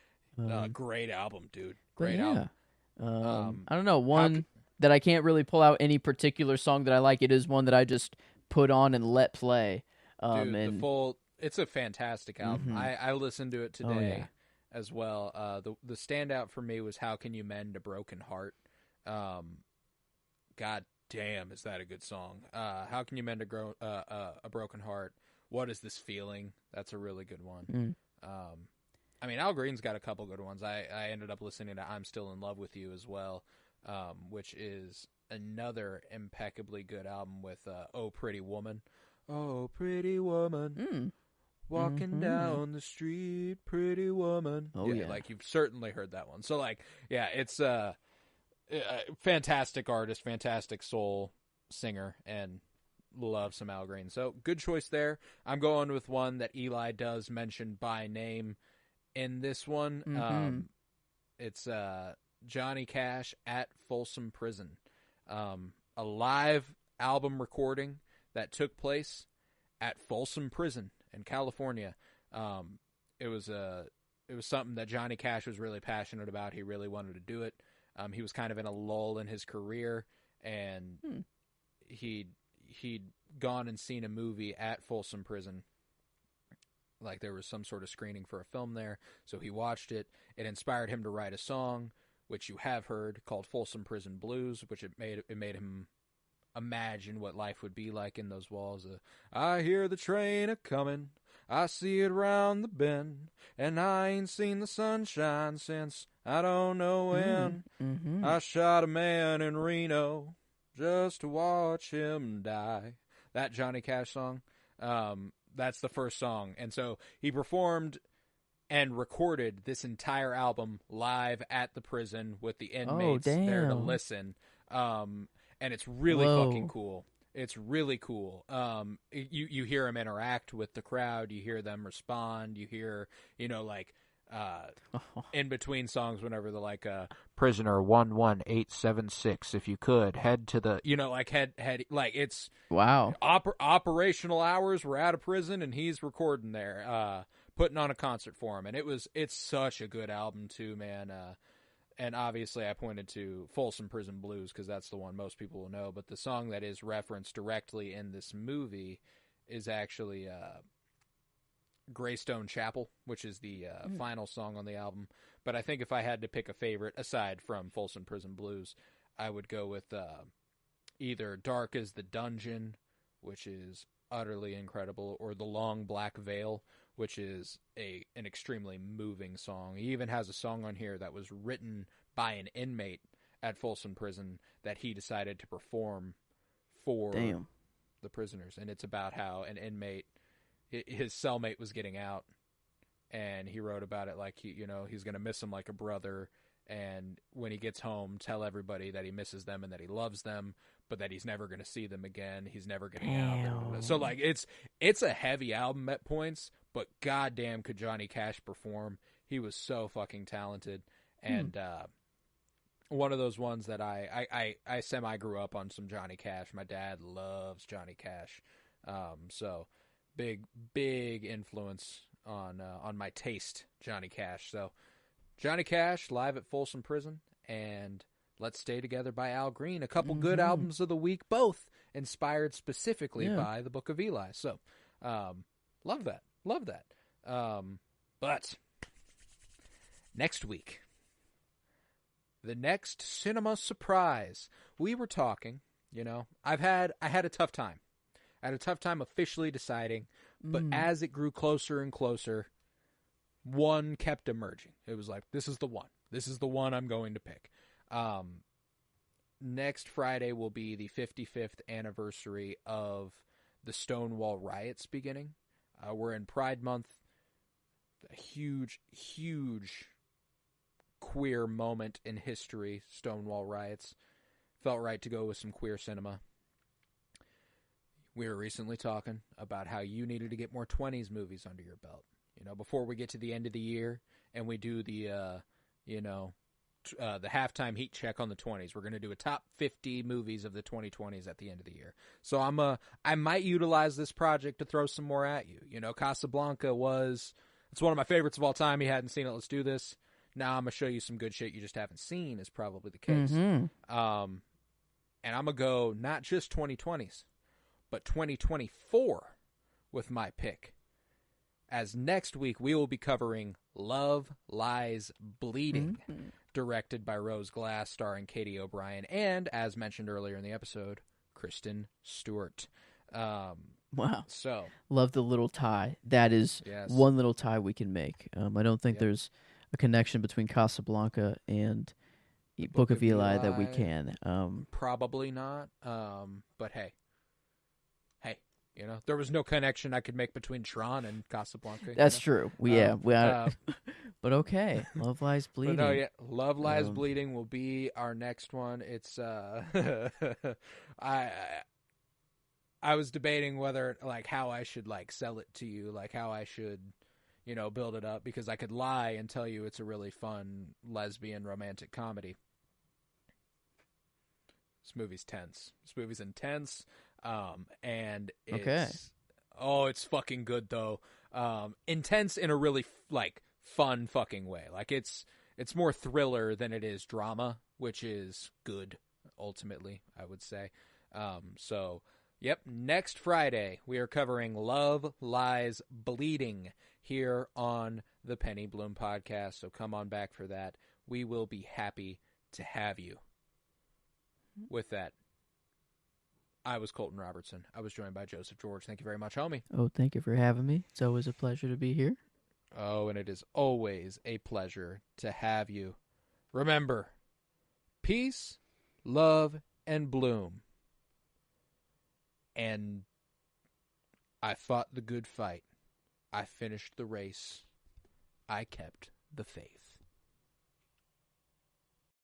great album, dude. Great album. I don't know, one that I can't really pull out any particular song that I like. It is one that I just put on and let play. It's a fantastic album. I listened to it today as well. The standout for me was How Can You Mend a Broken Heart. God damn, is that a good song? How Can You Mend a Broken Heart? What Is This Feeling? That's a really good one. I mean, Al Green's got a couple good ones. I ended up listening to I'm Still in Love with You as well, which is another impeccably good album with Oh Pretty Woman. Oh, pretty woman, walking down the street, pretty woman. Oh, yeah. Like, you've certainly heard that one. So, like, yeah, it's a fantastic artist, fantastic soul singer, and love some Al Green. So, good choice there. I'm going with one that Eli does mention by name in this one. It's Johnny Cash at Folsom Prison. A live album recording that took place at Folsom Prison in California. It was something that Johnny Cash was really passionate about. He really wanted to do it. He was kind of in a lull in his career, and he'd gone and seen a movie at Folsom Prison. Like, there was some sort of screening for a film there, so he watched it. It inspired him to write a song, which you have heard, called Folsom Prison Blues, which it made him imagine what life would be like in those walls. I hear the train a-comin', I see it round the bend, and I ain't seen the sunshine since I don't know when. I shot a man in Reno just to watch him die. That Johnny Cash song, that's the first song. And so he performed and recorded this entire album live at the prison with the inmates there to listen. And it's really fucking cool. It's really cool. You hear him interact with the crowd. You hear them respond. You hear, like, in between songs, whenever they're like, prisoner 11876, if you could head to the, head, like, it's wow. Operational hours. We're out of prison, and he's recording there, putting on a concert for him. And it's such a good album too, man. And obviously I pointed to Folsom Prison Blues because that's the one most people will know. But the song that is referenced directly in this movie is actually Greystone Chapel, which is the final song on the album. But I think if I had to pick a favorite, aside from Folsom Prison Blues, I would go with either Dark as the Dungeon, which is utterly incredible, or The Long Black Veil, which is an extremely moving song. He even has a song on here that was written by an inmate at Folsom Prison that he decided to perform for the prisoners. And it's about how an inmate, his cellmate was getting out, and he wrote about it like he's going to miss him like a brother. And when he gets home, tell everybody that he misses them and that he loves them, but that he's never going to see them again. He's never getting out. So, like, it's a heavy album at points, but goddamn could Johnny Cash perform. He was so fucking talented. And one of those ones that I semi grew up on some Johnny Cash. My dad loves Johnny Cash. So big influence on my taste, Johnny Cash. So Johnny Cash live at Folsom Prison, and Let's Stay Together by Al Green. A couple good albums of the week, both inspired specifically by the Book of Eli. So, love that. But next week, the next cinema surprise. We were talking, I had a tough time. I had a tough time officially deciding, but as it grew closer and closer, one kept emerging. It was like, this is the one. This is the one I'm going to pick. Next Friday will be the 55th anniversary of the Stonewall riots beginning. We're in Pride Month. A huge, huge queer moment in history, Stonewall riots. Felt right to go with some queer cinema. We were recently talking about how you needed to get more 20s movies under your belt. Before we get to the end of the year and we do the halftime heat check on the 20s, we're going to do a top 50 movies of the 2020s at the end of the year. So I might utilize this project to throw some more at you. Casablanca it's one of my favorites of all time. You hadn't seen it. Let's do this. Now I'm going to show you some good shit you just haven't seen is probably the case. And I'm going to go not just 2020s, but 2024 with my pick. As next week, we will be covering Love, Lies, Bleeding, directed by Rose Glass, starring Katie O'Brien, and, as mentioned earlier in the episode, Kristen Stewart. Wow. So, Love the little tie. That is yes. one little tie we can make. I don't think Yep. there's a connection between Casablanca and The Book Book of of Eli that we Eli, can. probably not. But hey, there was no connection I could make between Tron and Casablanca. That's true. Um, But okay. Love Lies But no, Bleeding. yeah, Love Lies Um, Bleeding will be our next one. It's I I was debating whether like how I should like sell it to you, like how I should, build it up because I could lie and tell you it's a really fun lesbian romantic comedy. This movie's tense. This movie's intense. And Okay. it's fucking good though. Intense in a really like fun fucking way. Like it's more thriller than it is drama, which is good ultimately, I would say. So yep, next Friday we are covering Love Lies Bleeding here on the Penny Bloom podcast. So come on back for that. We will be happy to have you. With that, I was Colton Robertson. I was joined by Joseph George. Thank you very much, homie. Oh, thank you for having me. It's always a pleasure to be here. Oh, and it is always a pleasure to have you. Remember, peace, love, and bloom. And I fought the good fight. I finished the race. I kept the faith.